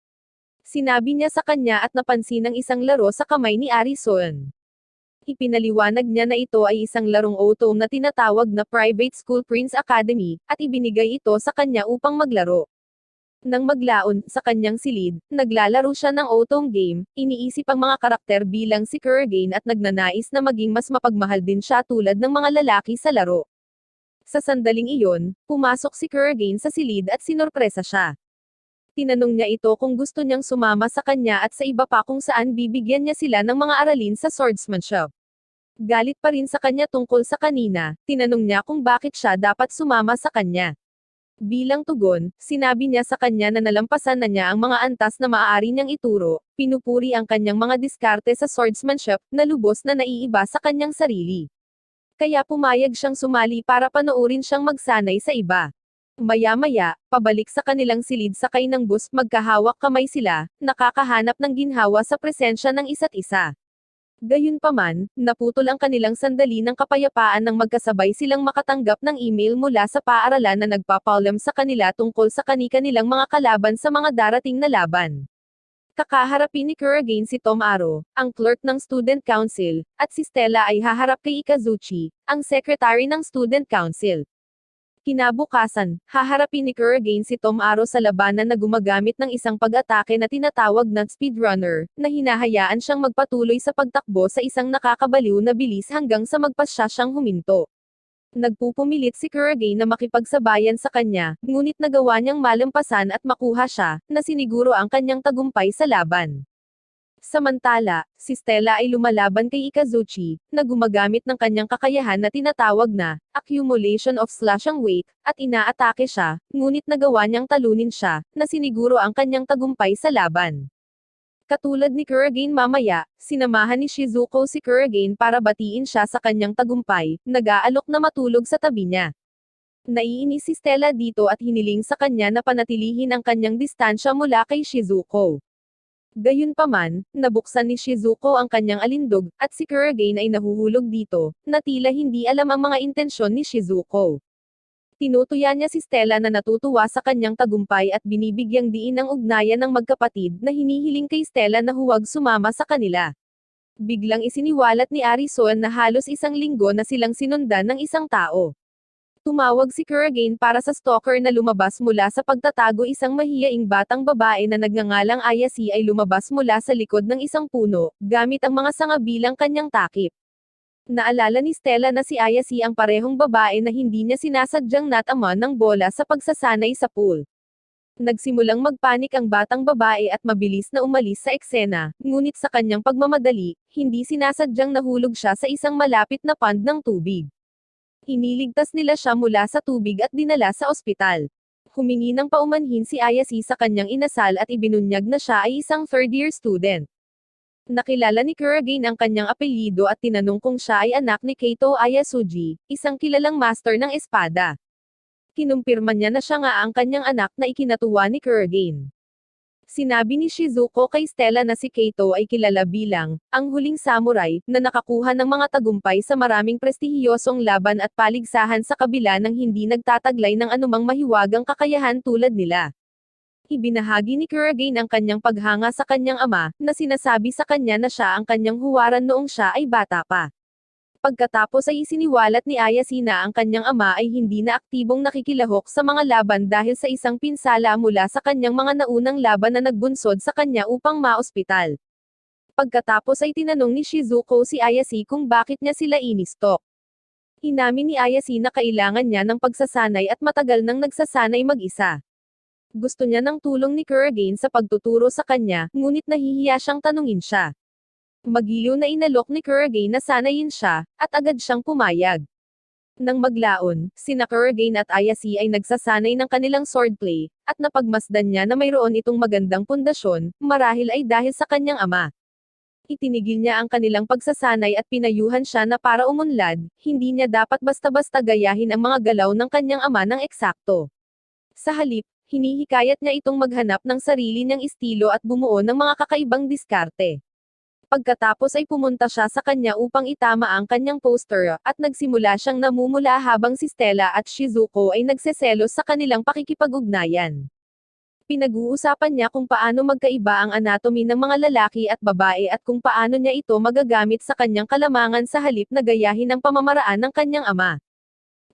A: Sinabi niya sa kanya at napansin ang isang laro sa kamay ni Arison. Ipinaliwanag niya na ito ay isang larong otome na tinatawag na Private School Prince Academy, at ibinigay ito sa kanya upang maglaro. Nang maglaon sa kanyang silid, naglalaro siya ng otome game, iniisip ang mga karakter bilang si Kurogane at nagnanais na maging mas mapagmahal din siya tulad ng mga lalaki sa laro. Sa sandaling iyon, pumasok si Kurogane sa silid at sinorpresa siya. Tinanong niya ito kung gusto niyang sumama sa kanya at sa iba pa kung saan bibigyan niya sila ng mga aralin sa swordsmanship. Galit pa rin sa kanya tungkol sa kanina, tinanong niya kung bakit siya dapat sumama sa kanya. Bilang tugon, sinabi niya sa kanya na nalampasan na niya ang mga antas na maaari niyang ituro, pinupuri ang kanyang mga diskarte sa swordsmanship, na lubos na naiiba sa kanyang sarili. Kaya pumayag siyang sumali para panoorin siyang magsanay sa iba. Maya-maya, pabalik sa kanilang silid sakay ng bus, magkahawak kamay sila, nakakahanap ng ginhawa sa presensya ng isa't isa. Gayunpaman, naputol ang kanilang sandali ng kapayapaan nang magkasabay silang makatanggap ng email mula sa paaralan na nagpapaalam sa kanila tungkol sa kani-kanilang mga kalaban sa mga darating na laban. Kakaharapin ni Kurogane si Tomaro, ang clerk ng Student Council, at si Stella ay haharap kay Ikazuchi, ang secretary ng Student Council. Kinabukasan, haharapin ni Kurogane si Tomaro sa labanan na gumagamit ng isang pag-atake na tinatawag na speedrunner, na hinahayaan siyang magpatuloy sa pagtakbo sa isang nakakabaliw na bilis hanggang sa magpasya siyang huminto. Nagpupumilit si Kurage na makipagsabayan sa kanya, ngunit nagawa niyang malampasan at makuha siya, na siniguro ang kanyang tagumpay sa laban. Samantala, si Stella ay lumalaban kay Ikazuchi, na gumagamit ng kanyang kakayahan na tinatawag na accumulation of slashing weight, at inaatake siya, ngunit nagawa niyang talunin siya, na siniguro ang kanyang tagumpay sa laban. Katulad ni Kurage mamaya, sinamahan ni Shizuko si Kurage para batiin siya sa kanyang tagumpay, nag-aalok na matulog sa tabi niya. Naiinis si Stella dito at hiniling sa kanya na panatilihin ang kanyang distansya mula kay Shizuko. Gayunpaman, nabuksan ni Shizuko ang kanyang alindog, at si Kurage ay nahuhulog dito, na tila hindi alam ang mga intensyon ni Shizuko. Tinutuya niya si Stella na natutuwa sa kanyang tagumpay at binibigyang diin ang ugnayan ng magkapatid na hinihiling kay Stella na huwag sumama sa kanila. Biglang isiniwalat ni Arison na halos isang linggo na silang sinundan ng isang tao. Tumawag si Kurage para sa stalker na lumabas mula sa pagtatago. Isang mahiyaing batang babae na nagngangalang Ayase ay lumabas mula sa likod ng isang puno, gamit ang mga sanga bilang kanyang takip. Naalala ni Stella na si Ayase ang parehong babae na hindi niya sinasadyang natama ng bola sa pagsasanay sa pool. Nagsimulang magpanik ang batang babae at mabilis na umalis sa eksena, ngunit sa kanyang pagmamadali, hindi sinasadyang nahulog siya sa isang malapit na pond ng tubig. Iniligtas nila siya mula sa tubig at dinala sa ospital. Humingi ng paumanhin si Ayase sa kanyang inasal at ibinunyag na siya ay isang third-year student. Nakilala ni Kurage ang kanyang apelyido at tinanong kung siya ay anak ni Kaito Ayasuji, isang kilalang master ng espada. Kinumpirma niya na siya nga ang kanyang anak na ikinatuwa ni Kurage. Sinabi ni Shizuko kay Stella na si Kaito ay kilala bilang ang huling samurai na nakakuha ng mga tagumpay sa maraming prestihiyosong laban at paligsahan sa kabila ng hindi nagtataglay ng anumang mahiwagang kakayahan tulad nila. Ibinahagi ni Kurage ang kanyang paghanga sa kanyang ama, na sinasabi sa kanya na siya ang kanyang huwaran noong siya ay bata pa. Pagkatapos ay isiniwalat ni Ayase na ang kanyang ama ay hindi na aktibong nakikilahok sa mga laban dahil sa isang pinsala mula sa kanyang mga naunang laban na nagbunsod sa kanya upang maospital. Pagkatapos ay tinanong ni Shizuko si Ayase kung bakit niya sila inistok. Inamin ni Ayase na kailangan niya ng pagsasanay at matagal nang nagsasanay mag-isa. Gusto niya ng tulong ni Kurage sa pagtuturo sa kanya, ngunit nahihiya siyang tanungin siya. Magiliw na inalok ni Kurage na sanayin siya, at agad siyang pumayag. Nang maglaon, sina Kurage at Ayase ay nagsasanay ng kanilang swordplay, at napagmasdan niya na mayroon itong magandang pundasyon, marahil ay dahil sa kanyang ama. Itinigil niya ang kanilang pagsasanay at pinayuhan siya na para umunlad, hindi niya dapat basta-basta gayahin ang mga galaw ng kanyang ama ng eksakto. Sa halip, hinihikayat niya itong maghanap ng sarili niyang estilo at bumuo ng mga kakaibang diskarte. Pagkatapos ay pumunta siya sa kanya upang itama ang kanyang poster, at nagsimula siyang namumula habang si Stella at Shizuko ay nagseselos sa kanilang pakikipag-ugnayan. Pinag-uusapan niya kung paano magkaiba ang anatomy ng mga lalaki at babae at kung paano niya ito magagamit sa kanyang kalamangan sa halip na gayahin ang pamamaraan ng kanyang ama.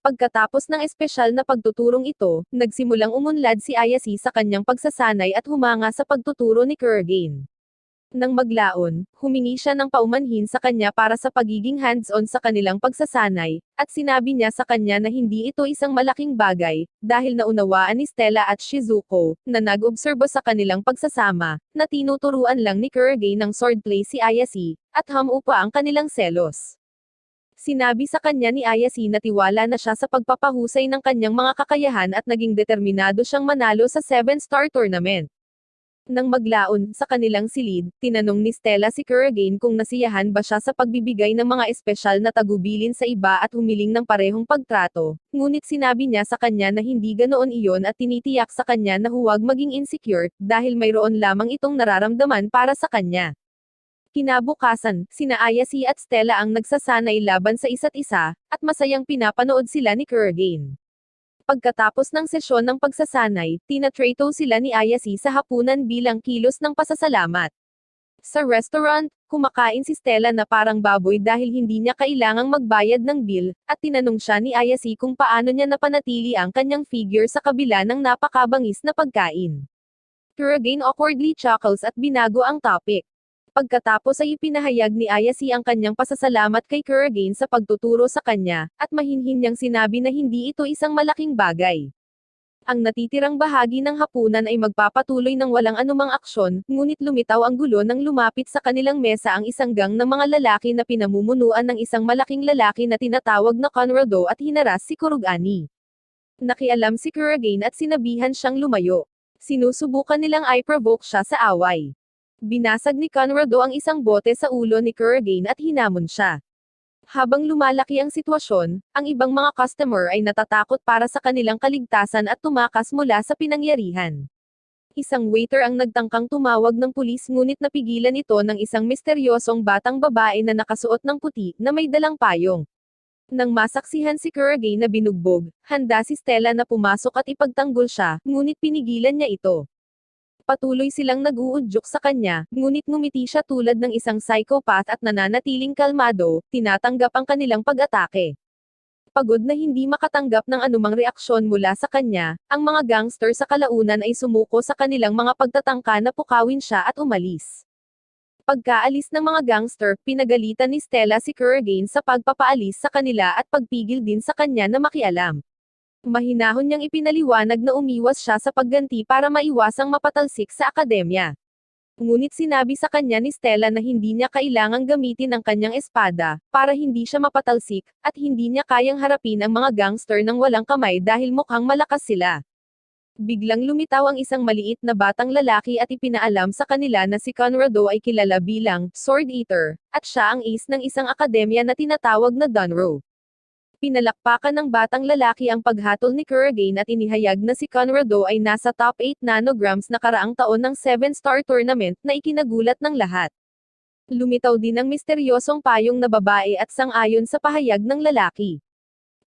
A: Pagkatapos ng espesyal na pagtuturong ito, nagsimulang umunlad si Ayase sa kanyang pagsasanay at humanga sa pagtuturo ni Kurage. Nang maglaon, humingi siya ng paumanhin sa kanya para sa pagiging hands-on sa kanilang pagsasanay, at sinabi niya sa kanya na hindi ito isang malaking bagay, dahil naunawaan ni Stella at Shizuko, na nag-obserbo sa kanilang pagsasama, na tinuturuan lang ni Kurage ng swordplay si Ayase, at hamupa ang kanilang selos. Sinabi sa kanya ni Ayase na tiwala na siya sa pagpapahusay ng kanyang mga kakayahan at naging determinado siyang manalo sa 7-star tournament. Nang maglaon sa kanilang silid, tinanong ni Stella si Kurage kung nasiyahan ba siya sa pagbibigay ng mga espesyal na tagubilin sa iba at humiling ng parehong pagtrato, ngunit sinabi niya sa kanya na hindi ganoon iyon at tinitiyak sa kanya na huwag maging insecure, dahil mayroon lamang itong nararamdaman para sa kanya. Kinabukasan, sina Ayase at Stella ang nagsasanay laban sa isa't isa, at masayang pinapanood sila ni Kurage. Pagkatapos ng sesyon ng pagsasanay, tinatrato sila ni Ayase sa hapunan bilang kilos ng pasasalamat. Sa restaurant, kumakain si Stella na parang baboy dahil hindi niya kailangang magbayad ng bill, at tinanong siya ni Ayase kung paano niya napanatili ang kanyang figure sa kabila ng napakabangis na pagkain. Kurage awkwardly chuckles at binago ang topic. Pagkatapos ay ipinahayag ni Ayase ang kanyang pasasalamat kay Kurogane sa pagtuturo sa kanya, at mahinhin niyang sinabi na hindi ito isang malaking bagay. Ang natitirang bahagi ng hapunan ay magpapatuloy ng walang anumang aksyon, ngunit lumitaw ang gulo nang lumapit sa kanilang mesa ang isang gang ng mga lalaki na pinamumunuan ng isang malaking lalaki na tinatawag na Conrado at hinaras si Kurogane. Nakialam si Kurogane at sinabihan siyang lumayo. Sinusubukan nilang i-provoke siya sa away. Binasag ni Conrado ang isang bote sa ulo ni Kurogane at hinamon siya. Habang lumalaki ang sitwasyon, ang ibang mga customer ay natatakot para sa kanilang kaligtasan at tumakas mula sa pinangyarihan. Isang waiter ang nagtangkang tumawag ng pulis ngunit napigilan ito ng isang misteryosong batang babae na nakasuot ng puti na may dalang payong. Nang masaksihan si Kurogane na binugbog, handa si Stella na pumasok at ipagtanggol siya, ngunit pinigilan niya ito. Patuloy silang nag-uudyok sa kanya, ngunit ngumiti siya tulad ng isang psychopath at nananatiling kalmado, tinatanggap ang kanilang pag-atake. Pagod na hindi makatanggap ng anumang reaksyon mula sa kanya, ang mga gangster sa kalaunan ay sumuko sa kanilang mga pagtatangka na pukawin siya at umalis. Pagkaalis ng mga gangster, pinagalitan ni Stella si Kurogane sa pagpapaalis sa kanila at pagpigil din sa kanya na makialam. Mahinahon niyang ipinaliwanag na umiwas siya sa pagganti para maiwasang mapatalsik sa akademya. Ngunit sinabi sa kanya ni Stella na hindi niya kailangang gamitin ang kanyang espada, para hindi siya mapatalsik, at hindi niya kayang harapin ang mga gangster ng walang kamay dahil mukhang malakas sila. Biglang lumitaw ang isang maliit na batang lalaki at ipinaalam sa kanila na si Conrado ay kilala bilang Sword Eater, at siya ang ace ng isang akademya na tinatawag na Dunrow. Pinalakpakan ng batang lalaki ang paghatol ni Kurogane at inihayag na si Conrado ay nasa top 8 nanograms na karaang taon ng 7-star tournament na ikinagulat ng lahat. Lumitaw din ang misteryosong payong na babae at sang-ayon sa pahayag ng lalaki.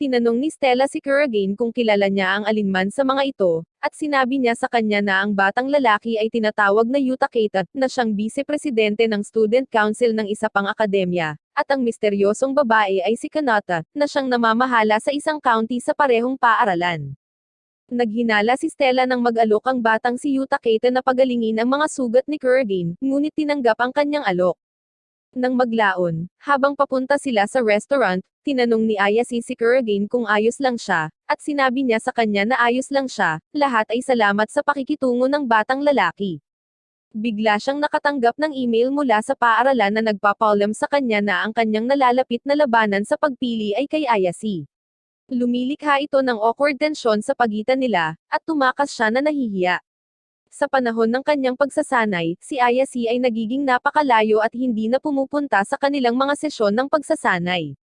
A: Tinanong ni Stella si Kurogane kung kilala niya ang alinman sa mga ito, at sinabi niya sa kanya na ang batang lalaki ay tinatawag na Yuta Keita, na siyang vice-presidente ng student council ng isa pang akademya, at ang misteryosong babae ay si Kanata, na siyang namamahala sa isang county sa parehong paaralan. Naghinala si Stella nang mag-alok ang batang si Yuta Keita na pagalingin ang mga sugat ni Kurogane, ngunit tinanggap ang kanyang alok. Nang maglaon, habang papunta sila sa restaurant, tinanong ni Ayase si Kurogane kung ayos lang siya, at sinabi niya sa kanya na ayos lang siya, lahat ay salamat sa pakikitungo ng batang lalaki. Bigla siyang nakatanggap ng email mula sa paaralan na nagpapaalam sa kanya na ang kanyang nalalapit na labanan sa pagpili ay kay Ayase. Lumilikha ito ng awkward tensyon sa pagitan nila, at tumakas siya na nahihiya. Sa panahon ng kanyang pagsasanay, si Ayase ay nagiging napakalayo at hindi na pumupunta sa kanilang mga sesyon ng pagsasanay.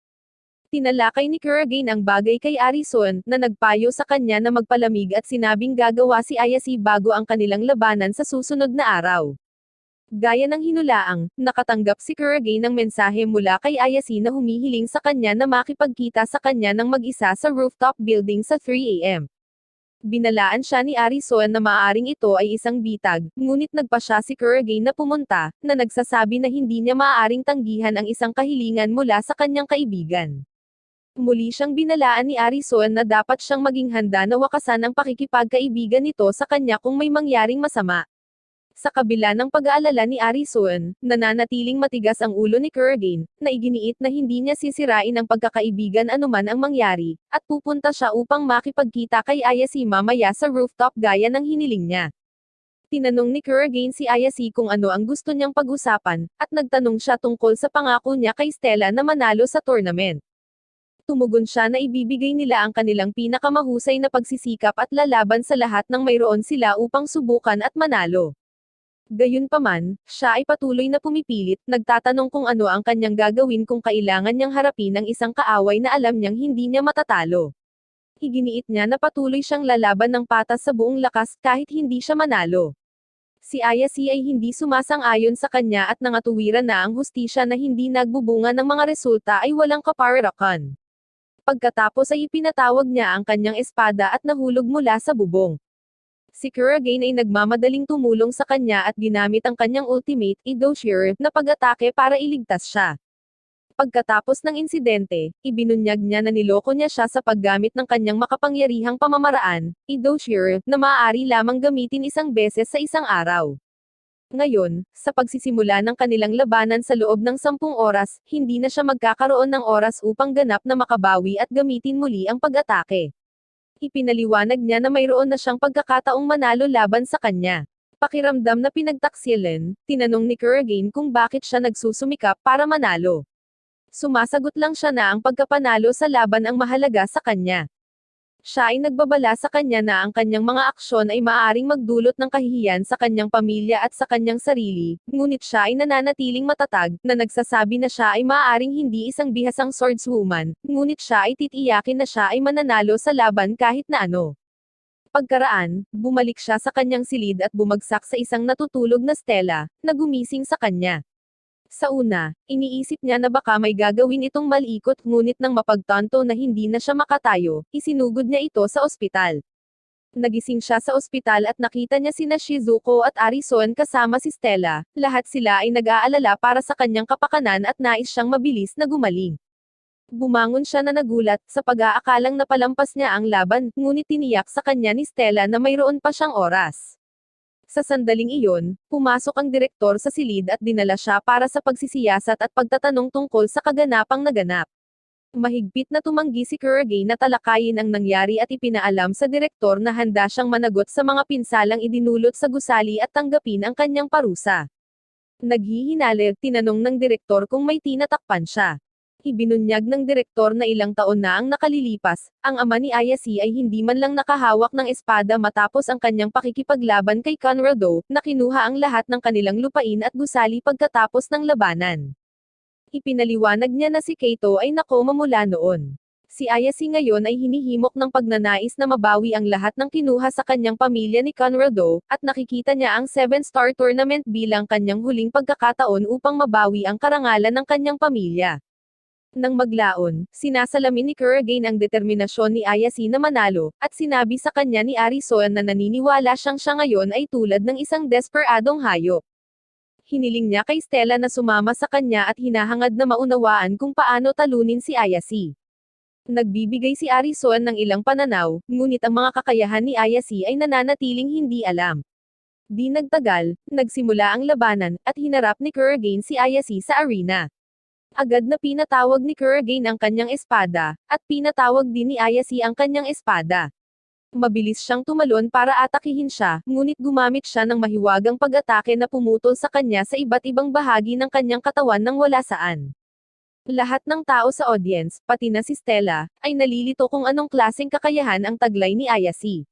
A: Tinalakay ni Kurogane ang bagay kay Arison, na nagpayo sa kanya na magpalamig at sinabing gagawa si Ayase bago ang kanilang labanan sa susunod na araw. Gaya ng hinulaang, nakatanggap si Kurogane ng mensahe mula kay Ayase na humihiling sa kanya na makipagkita sa kanya ng mag-isa sa rooftop building sa 3 a.m. Binalaan siya ni Arison na maaaring ito ay isang bitag, ngunit nagpa siya si Kurogane na pumunta, na nagsasabi na hindi niya maaaring tanggihan ang isang kahilingan mula sa kanyang kaibigan. Muli siyang binalaan ni Arison na dapat siyang maging handa na wakasan ang pakikipagkaibigan nito sa kanya kung may mangyaring masama. Sa kabila ng pag-aalala ni Arison, nananatiling matigas ang ulo ni Kurogane, na iginiit na hindi niya sisirain ang pagkakaibigan anuman ang mangyari, at pupunta siya upang makipagkita kay Ayase mamaya sa rooftop gaya ng hiniling niya. Tinanong ni Kurogane si Ayase kung ano ang gusto niyang pag-usapan, at nagtanong siya tungkol sa pangako niya kay Stella na manalo sa tournament. Tumugon siya na ibibigay nila ang kanilang pinakamahusay na pagsisikap at lalaban sa lahat ng mayroon sila upang subukan at manalo. Gayunpaman, siya ay patuloy na pumipilit, nagtatanong kung ano ang kanyang gagawin kung kailangan niyang harapin ang isang kaaway na alam niyang hindi niya matatalo. Iginiit niya na patuloy siyang lalaban ng patas sa buong lakas kahit hindi siya manalo. Si Ayase ay hindi sumasang-ayon sa kanya at nangatuwiran na ang hustisya na hindi nagbubunga ng mga resulta ay walang kaparakan. Pagkatapos ay ipinatawag niya ang kanyang espada at nahulog mula sa bubong. Si Kurogane ay nagmamadaling tumulong sa kanya at ginamit ang kanyang ultimate, Idoshier, na pag-atake para iligtas siya. Pagkatapos ng insidente, ibinunyag niya na niloko niya siya sa paggamit ng kanyang makapangyarihang pamamaraan, Idoshier, na maaari lamang gamitin isang beses sa isang araw. Ngayon, sa pagsisimula ng kanilang labanan sa loob ng 10 oras, hindi na siya magkakaroon ng oras upang ganap na makabawi at gamitin muli ang pag-atake. Ipinaliwanag niya na mayroon na siyang pagkakataong manalo laban sa kanya. Pakiramdam na pinagtaksilan, tinanong ni Kuragane kung bakit siya nagsusumikap para manalo. Sumasagot lang siya na ang pagkapanalo sa laban ang mahalaga sa kanya. Siya ay nagbabala sa kanya na ang kanyang mga aksyon ay maaaring magdulot ng kahihiyan sa kanyang pamilya at sa kanyang sarili, ngunit siya ay nananatiling matatag, na nagsasabi na siya ay maaaring hindi isang bihasang swordswoman, ngunit siya ay titiyakin na siya ay mananalo sa laban kahit na ano. Pagkaraan, bumalik siya sa kanyang silid at bumagsak sa isang natutulog na Stella, na gumising sa kanya. Sa una, iniisip niya na baka may gagawin itong malikot ngunit nang mapagtanto na hindi na siya makatayo, isinugod niya ito sa ospital. Nagising siya sa ospital at nakita niya sina Shizuko at Arison kasama si Stella, lahat sila ay nag-aalala para sa kanyang kapakanan at nais siyang mabilis na gumaling. Bumangon siya na nagulat sa pag-aakalang napalampas niya ang laban, ngunit tiniyak sa kanya ni Stella na mayroon pa siyang oras. Sa sandaling iyon, pumasok ang direktor sa silid at dinala siya para sa pagsisiyasat at pagtatanong tungkol sa kaganapang naganap. Mahigpit na tumanggi si Kuragane na talakayin ang nangyari at ipinaalam sa direktor na handa siyang managot sa mga pinsalang idinulot sa gusali at tanggapin ang kanyang parusa. Naghihinala, tinanong ng direktor kung may tinatakpan siya. Ibinunyag ng direktor na ilang taon na ang nakalilipas, ang ama ni Ayase ay hindi man lang nakahawak ng espada matapos ang kanyang pakikipaglaban kay Conrado, na kinuha ang lahat ng kanilang lupain at gusali pagkatapos ng labanan. Ipinaliwanag niya na si Kaito ay nakoma mula noon. Si Ayase ngayon ay hinihimok ng pagnanais na mabawi ang lahat ng kinuha sa kanyang pamilya ni Conrado, at nakikita niya ang 7-star tournament bilang kanyang huling pagkakataon upang mabawi ang karangalan ng kanyang pamilya. Nang maglaon, sinasalamin ni Kuragane ang determinasyon ni Ayase na manalo, at sinabi sa kanya ni Arison na naniniwala siya ngayon ay tulad ng isang desperadong hayop. Hiniling niya kay Stella na sumama sa kanya at hinahangad na maunawaan kung paano talunin si Ayase. Nagbibigay si Arison ng ilang pananaw, ngunit ang mga kakayahan ni Ayase ay nananatiling hindi alam. Di nagtagal, nagsimula ang labanan, at hinarap ni Kuragane si Ayase sa arena. Agad na pinatawag ni Kuragane ang kanyang espada, at pinatawag din ni Ayase ang kanyang espada. Mabilis siyang tumalon para atakihin siya, ngunit gumamit siya ng mahiwagang pag-atake na pumutol sa kanya sa iba't ibang bahagi ng kanyang katawan nang wala saan. Lahat ng tao sa audience, pati na si Stella, ay nalilito kung anong klaseng kakayahan ang taglay ni Ayase.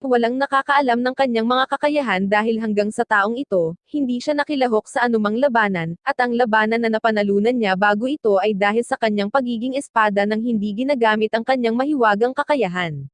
A: Walang nakakaalam ng kanyang mga kakayahan dahil hanggang sa taong ito, hindi siya nakilahok sa anumang labanan, at ang labanan na napanalunan niya bago ito ay dahil sa kanyang pagiging espada nang hindi ginagamit ang kanyang mahiwagang kakayahan.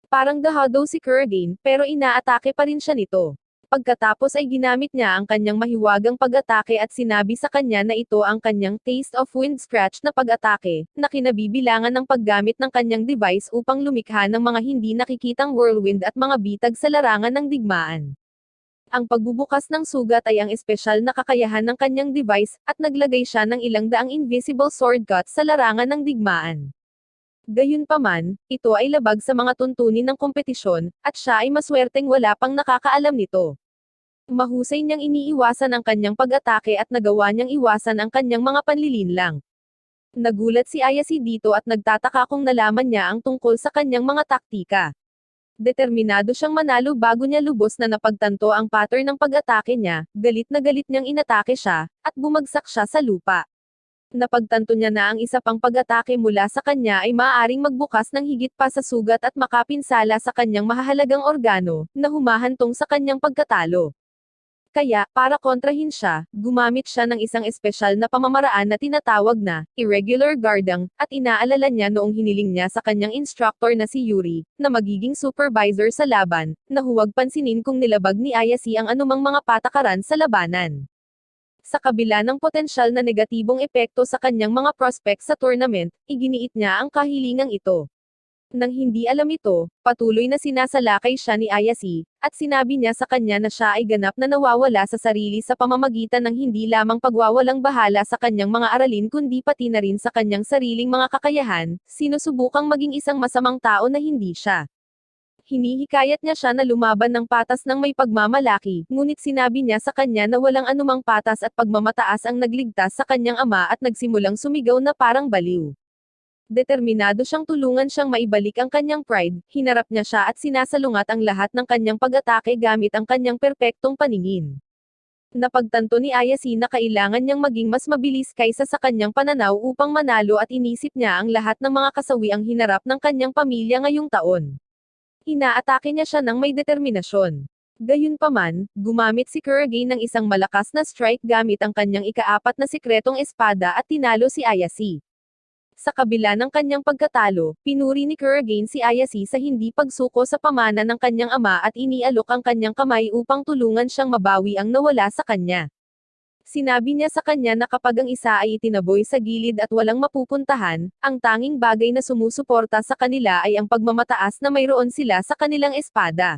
A: Parang dahado si Kuragane, pero inaatake pa rin siya nito. Pagkatapos ay ginamit niya ang kanyang mahiwagang pag-atake at sinabi sa kanya na ito ang kanyang taste of wind scratch na pag-atake, na kinabibilangan ng paggamit ng kanyang device upang lumikha ng mga hindi nakikitang whirlwind at mga bitag sa larangan ng digmaan. Ang pagbubukas ng sugat ay ang espesyal na kakayahan ng kanyang device, at naglagay siya ng ilang daang invisible sword cuts sa larangan ng digmaan. Gayunpaman, ito ay labag sa mga tuntunin ng kompetisyon, at siya ay maswerteng wala pang nakakaalam nito. Mahusay niyang iniiwasan ang kanyang pag-atake at nagawa niyang iwasan ang kanyang mga panlilinlang. Nagulat si Ayase dito at nagtataka kung nalaman niya ang tungkol sa kanyang mga taktika. Determinado siyang manalo bago niya lubos na napagtanto ang pattern ng pag-atake niya, galit na galit niyang inatake siya, at bumagsak siya sa lupa. Napagtanto niya na ang isa pang pag-atake mula sa kanya ay maaaring magbukas ng higit pa sa sugat at makapinsala sa kanyang mahahalagang organo, na humahantong sa kanyang pagkatalo. Kaya, para kontrahin siya, gumamit siya ng isang espesyal na pamamaraan na tinatawag na irregular guarding, at inaalala niya noong hiniling niya sa kanyang instructor na si Yuri, na magiging supervisor sa laban, na huwag pansinin kung nilabag ni Ayase ang anumang mga patakaran sa labanan. Sa kabila ng potensyal na negatibong epekto sa kanyang mga prospects sa tournament, iginiit niya ang kahilingang ito. Nang hindi alam ito, patuloy na sinasalakay siya ni Ayase, at sinabi niya sa kanya na siya ay ganap na nawawala sa sarili sa pamamagitan ng hindi lamang pagwawalang bahala sa kanyang mga aralin kundi pati na rin sa kanyang sariling mga kakayahan, sinusubukang maging isang masamang tao na hindi siya. Hinihikayat niya siya na lumaban ng patas ng may pagmamalaki, ngunit sinabi niya sa kanya na walang anumang patas at pagmamataas ang nagligtas sa kanyang ama at nagsimulang sumigaw na parang baliw. Determinado siyang tulungan siyang maibalik ang kanyang pride, hinarap niya siya at sinasalungat ang lahat ng kanyang pag-atake gamit ang kanyang perpektong paningin. Napagtanto ni Ayase na kailangan niyang maging mas mabilis kaysa sa kanyang pananaw upang manalo at inisip niya ang lahat ng mga kasawi ang hinarap ng kanyang pamilya ngayong taon. Inaatake niya siya ng may determinasyon. Gayunpaman, gumamit si Kurogane ng isang malakas na strike gamit ang kanyang ikaapat na sikretong espada at tinalo si Ayase. Sa kabila ng kanyang pagkatalo, pinuri ni Kurogane si Ayase sa hindi pagsuko sa pamana ng kanyang ama at inialok ang kanyang kamay upang tulungan siyang mabawi ang nawala sa kanya. Sinabi niya sa kanya na kapag ang isa ay itinaboy sa gilid at walang mapupuntahan, ang tanging bagay na sumusuporta sa kanila ay ang pagmamataas na mayroon sila sa kanilang espada.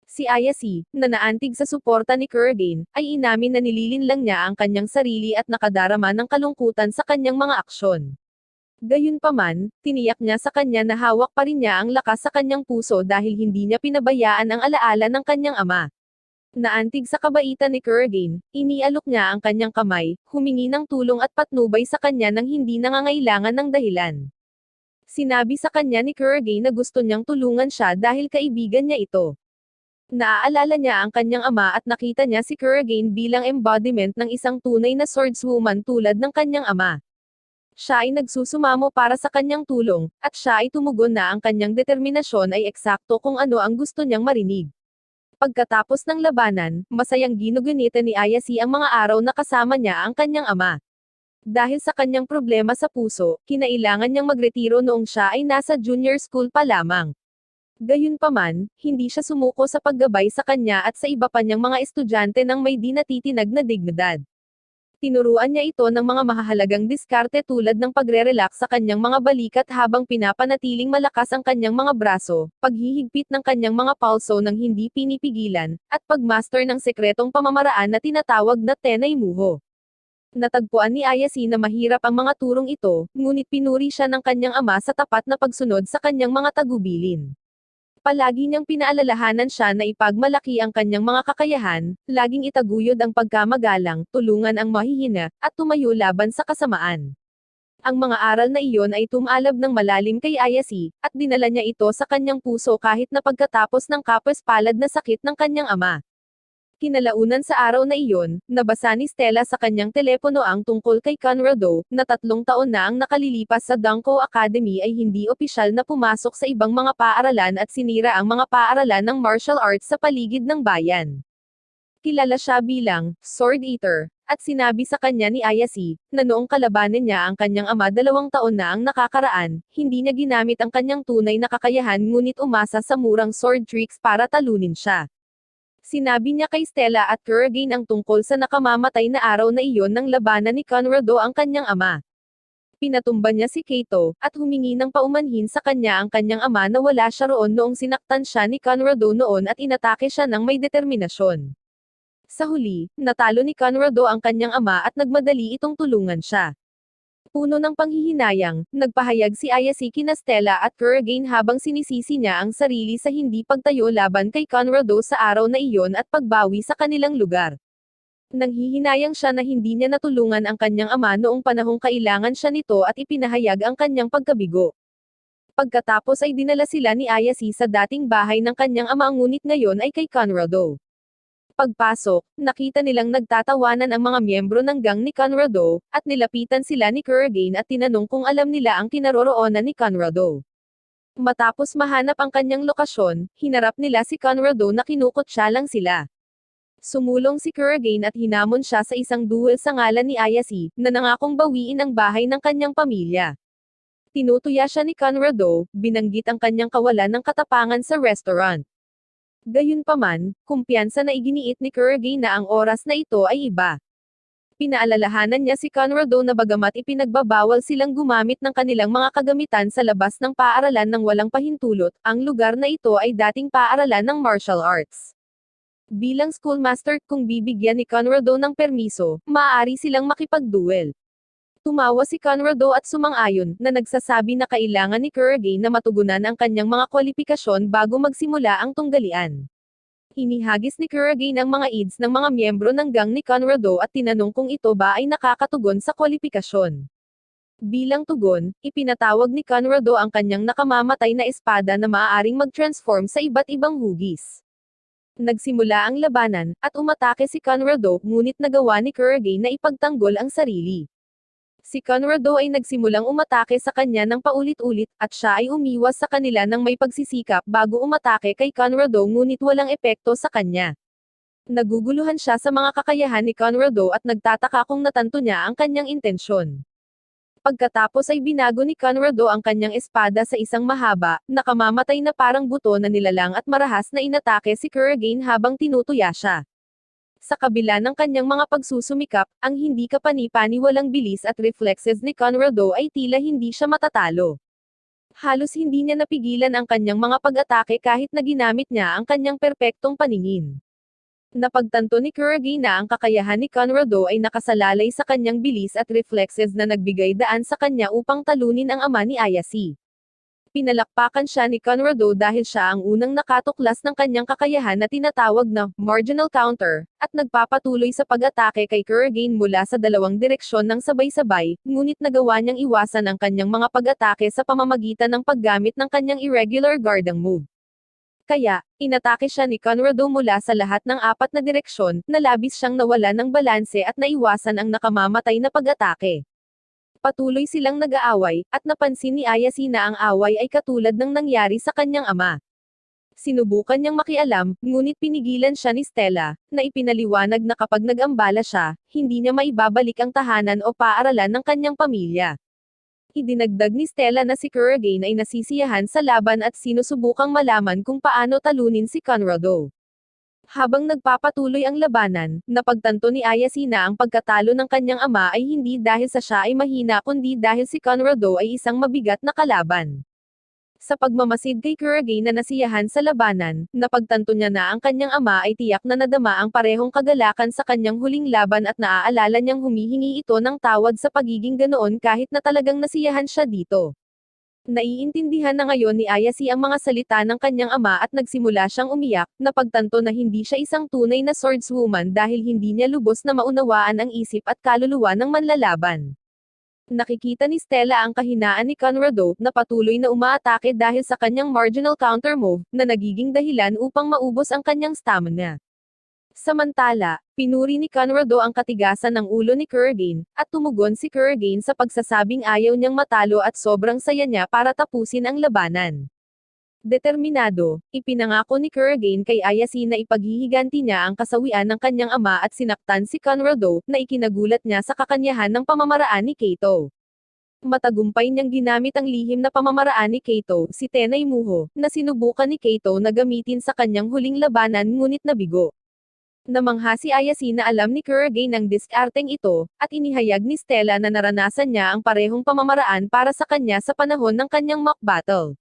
A: Si Ayase, na naantig sa suporta ni Kurogane, ay inamin na nililinlang niya ang kanyang sarili at nakadarama ng kalungkutan sa kanyang mga aksyon. Gayunpaman, tiniyak niya sa kanya na hawak pa rin niya ang lakas sa kanyang puso dahil hindi niya pinabayaan ang alaala ng kanyang ama. Naantig sa kabaitan ni Kurogane, inialok niya ang kanyang kamay, humingi ng tulong at patnubay sa kanya nang hindi nangangailangan ng dahilan. Sinabi sa kanya ni Kurogane na gusto niyang tulungan siya dahil kaibigan niya ito. Naaalala niya ang kanyang ama at nakita niya si Kurogane bilang embodiment ng isang tunay na swordswoman tulad ng kanyang ama. Siya ay nagsusumamo para sa kanyang tulong, at siya ay tumugon na ang kanyang determinasyon ay eksakto kung ano ang gusto niyang marinig. Pagkatapos ng labanan, masayang ginugunita ni Ayase ang mga araw na kasama niya ang kanyang ama. Dahil sa kanyang problema sa puso, kinailangan niyang magretiro noong siya ay nasa junior school pa lamang. Gayunpaman, hindi siya sumuko sa paggabay sa kanya at sa iba pa niyang mga estudyante ng may di natitinag na dignidad. Tinuruan niya ito ng mga mahahalagang diskarte tulad ng pagre-relax sa kanyang mga balikat habang pinapanatiling malakas ang kanyang mga braso, paghihigpit ng kanyang mga palso nang hindi pinipigilan, at pagmaster ng sekretong pamamaraan na tinatawag na Tenai Muho. Natagpuan ni Ayase na mahirap ang mga turong ito, ngunit pinuri siya ng kanyang ama sa tapat na pagsunod sa kanyang mga tagubilin. Palagi niyang pinaalalahanan siya na ipagmalaki ang kanyang mga kakayahan, laging itaguyod ang pagkamagalang, tulungan ang mahihina, at tumayo laban sa kasamaan. Ang mga aral na iyon ay tumalab ng malalim kay Ayase, at dinala niya ito sa kanyang puso kahit na pagkatapos ng kapos-palad na sakit ng kanyang ama. Kinalaunan sa araw na iyon, nabasa ni Stella sa kanyang telepono ang tungkol kay Conrado, na 3 taon na ang nakalilipas sa Danko Academy ay hindi opisyal na pumasok sa ibang mga paaralan at sinira ang mga paaralan ng martial arts sa paligid ng bayan. Kilala siya bilang Sword Eater, at sinabi sa kanya ni Ayase, na noong kalabanin niya ang kanyang ama 2 taon na ang nakakaraan, hindi niya ginamit ang kanyang tunay na kakayahan ngunit umasa sa murang sword tricks para talunin siya. Sinabi niya kay Stella at Kurogane ang tungkol sa nakamamatay na araw na iyon ng labanan ni Conrado ang kanyang ama. Pinatumba niya si Kaito, at humingi ng paumanhin sa kanya ang kanyang ama na wala siya roon noong sinaktan siya ni Conrado noon at inatake siya ng may determinasyon. Sa huli, natalo ni Conrado ang kanyang ama at nagmadali itong tulungan siya. Puno ng panghihinayang, nagpahayag si Ayase kina Stella at Kurogane habang sinisisi niya ang sarili sa hindi pagtayo laban kay Conrado sa araw na iyon at pagbawi sa kanilang lugar. Nanghihinayang siya na hindi niya natulungan ang kanyang ama noong panahong kailangan siya nito at ipinahayag ang kanyang pagkabigo. Pagkatapos ay dinala sila ni Ayase sa dating bahay ng kanyang ama ngunit ngayon ay kay Conrado. Pagpasok, nakita nilang nagtatawanan ang mga miyembro ng gang ni Conrado, at nilapitan sila ni Kurogane at tinanong kung alam nila ang kinaroroonan ni Conrado. Matapos mahanap ang kanyang lokasyon, hinarap nila si Conrado na kinukutya lang sila. Sumulong si Kurogane at hinamon siya sa isang duel sa ngalan ni Ayase, na nangakong bawiin ang bahay ng kanyang pamilya. Tinutuya siya ni Conrado, binanggit ang kanyang kawalan ng katapangan sa restaurant. Gayunpaman, kumpiyansa na iginiit ni Kurogane na ang oras na ito ay iba. Pinaalalahanan niya si Conrado na bagamat ipinagbabawal silang gumamit ng kanilang mga kagamitan sa labas ng paaralan ng walang pahintulot, ang lugar na ito ay dating paaralan ng martial arts. Bilang schoolmaster, kung bibigyan ni Conrado ng permiso, maaari silang makipagduel. Tumawa si Conrado at sumang-ayon, na nagsasabi na kailangan ni Kurogane na matugunan ang kanyang mga kwalipikasyon bago magsimula ang tunggalian. Inihagis ni Kurogane ang mga aides ng mga miyembro ng gang ni Conrado at tinanong kung ito ba ay nakakatugon sa kwalifikasyon. Bilang tugon, ipinatawag ni Conrado ang kanyang nakamamatay na espada na maaaring mag-transform sa iba't ibang hugis. Nagsimula ang labanan, at umatake si Conrado, ngunit nagawa ni Kurogane na ipagtanggol ang sarili. Si Conrado ay nagsimulang umatake sa kanya ng paulit-ulit, at siya ay umiwas sa kanila ng may pagsisikap bago umatake kay Conrado ngunit walang epekto sa kanya. Naguguluhan siya sa mga kakayahan ni Conrado at nagtataka kung natanto niya ang kanyang intensyon. Pagkatapos ay binago ni Conrado ang kanyang espada sa isang mahaba, nakamamatay na parang buto na nilalang at marahas na inatake si Kurogane habang tinutuya siya. Sa kabila ng kanyang mga pagsusumikap, ang hindi kapani-paniwalang bilis at reflexes ni Conrado ay tila hindi siya matatalo. Halos hindi niya napigilan ang kanyang mga pag-atake kahit na ginamit niya ang kanyang perpektong paningin. Napagtanto ni Kurogane na ang kakayahan ni Conrado ay nakasalalay sa kanyang bilis at reflexes na nagbigay daan sa kanya upang talunin ang ama ni Ayase. Pinalakpakan siya ni Conrado dahil siya ang unang nakatuklas ng kanyang kakayahan na tinatawag na marginal counter, at nagpapatuloy sa pag-atake kay Kurogane mula sa dalawang direksyon ng sabay-sabay, ngunit nagawa niyang iwasan ang kanyang mga pag-atake sa pamamagitan ng paggamit ng kanyang irregular guarding move. Kaya, inatake siya ni Conrado mula sa lahat ng apat na direksyon, na labis siyang nawala ng balanse at naiwasan ang nakamamatay na pag-atake. Patuloy silang nag-aaway, at napansin ni Ayase na ang away ay katulad ng nangyari sa kanyang ama. Sinubukan niyang makialam, ngunit pinigilan siya ni Stella, na ipinaliwanag na kapag nag-ambala siya, hindi niya maibabalik ang tahanan o paaralan ng kanyang pamilya. Idinagdag ni Stella na si Kurogane ay nasisiyahan sa laban at sinusubukang malaman kung paano talunin si Conrado. Habang nagpapatuloy ang labanan, napagtanto ni Ayase na ang pagkatalo ng kanyang ama ay hindi dahil sa siya ay mahina kundi dahil si Conrado ay isang mabigat na kalaban. Sa pagmamasid kay Kurogane na nasiyahan sa labanan, napagtanto niya na ang kanyang ama ay tiyak na nadama ang parehong kagalakan sa kanyang huling laban at naaalala niyang humihingi ito ng tawad sa pagiging ganoon kahit na talagang nasiyahan siya dito. Naiintindihan na ngayon ni Ayase ang mga salita ng kanyang ama at nagsimula siyang umiyak, napagtanto na hindi siya isang tunay na swordswoman dahil hindi niya lubos na maunawaan ang isip at kaluluwa ng manlalaban. Nakikita ni Stella ang kahinaan ni Conrado, na patuloy na umaatake dahil sa kanyang marginal counter move, na nagiging dahilan upang maubos ang kanyang stamina. Samantala, pinuri ni Conrado ang katigasan ng ulo ni Kurogane, at tumugon si Kurogane sa pagsasabing ayaw niyang matalo at sobrang saya niya para tapusin ang labanan. Determinado, ipinangako ni Kurogane kay Ayase na ipaghihiganti niya ang kasawian ng kanyang ama at sinaktan si Conrado, na ikinagulat niya sa kakanyahan ng pamamaraan ni Kato. Matagumpay niyang ginamit ang lihim na pamamaraan ni Kato, si Tenai Muho, na sinubukan ni Kato na gamitin sa kanyang huling labanan ngunit nabigo. Namangha si Ayase na alam ni Kurogane ang diskarteng ito, at inihayag ni Stella na naranasan niya ang parehong pamamaraan para sa kanya sa panahon ng kanyang mock battle.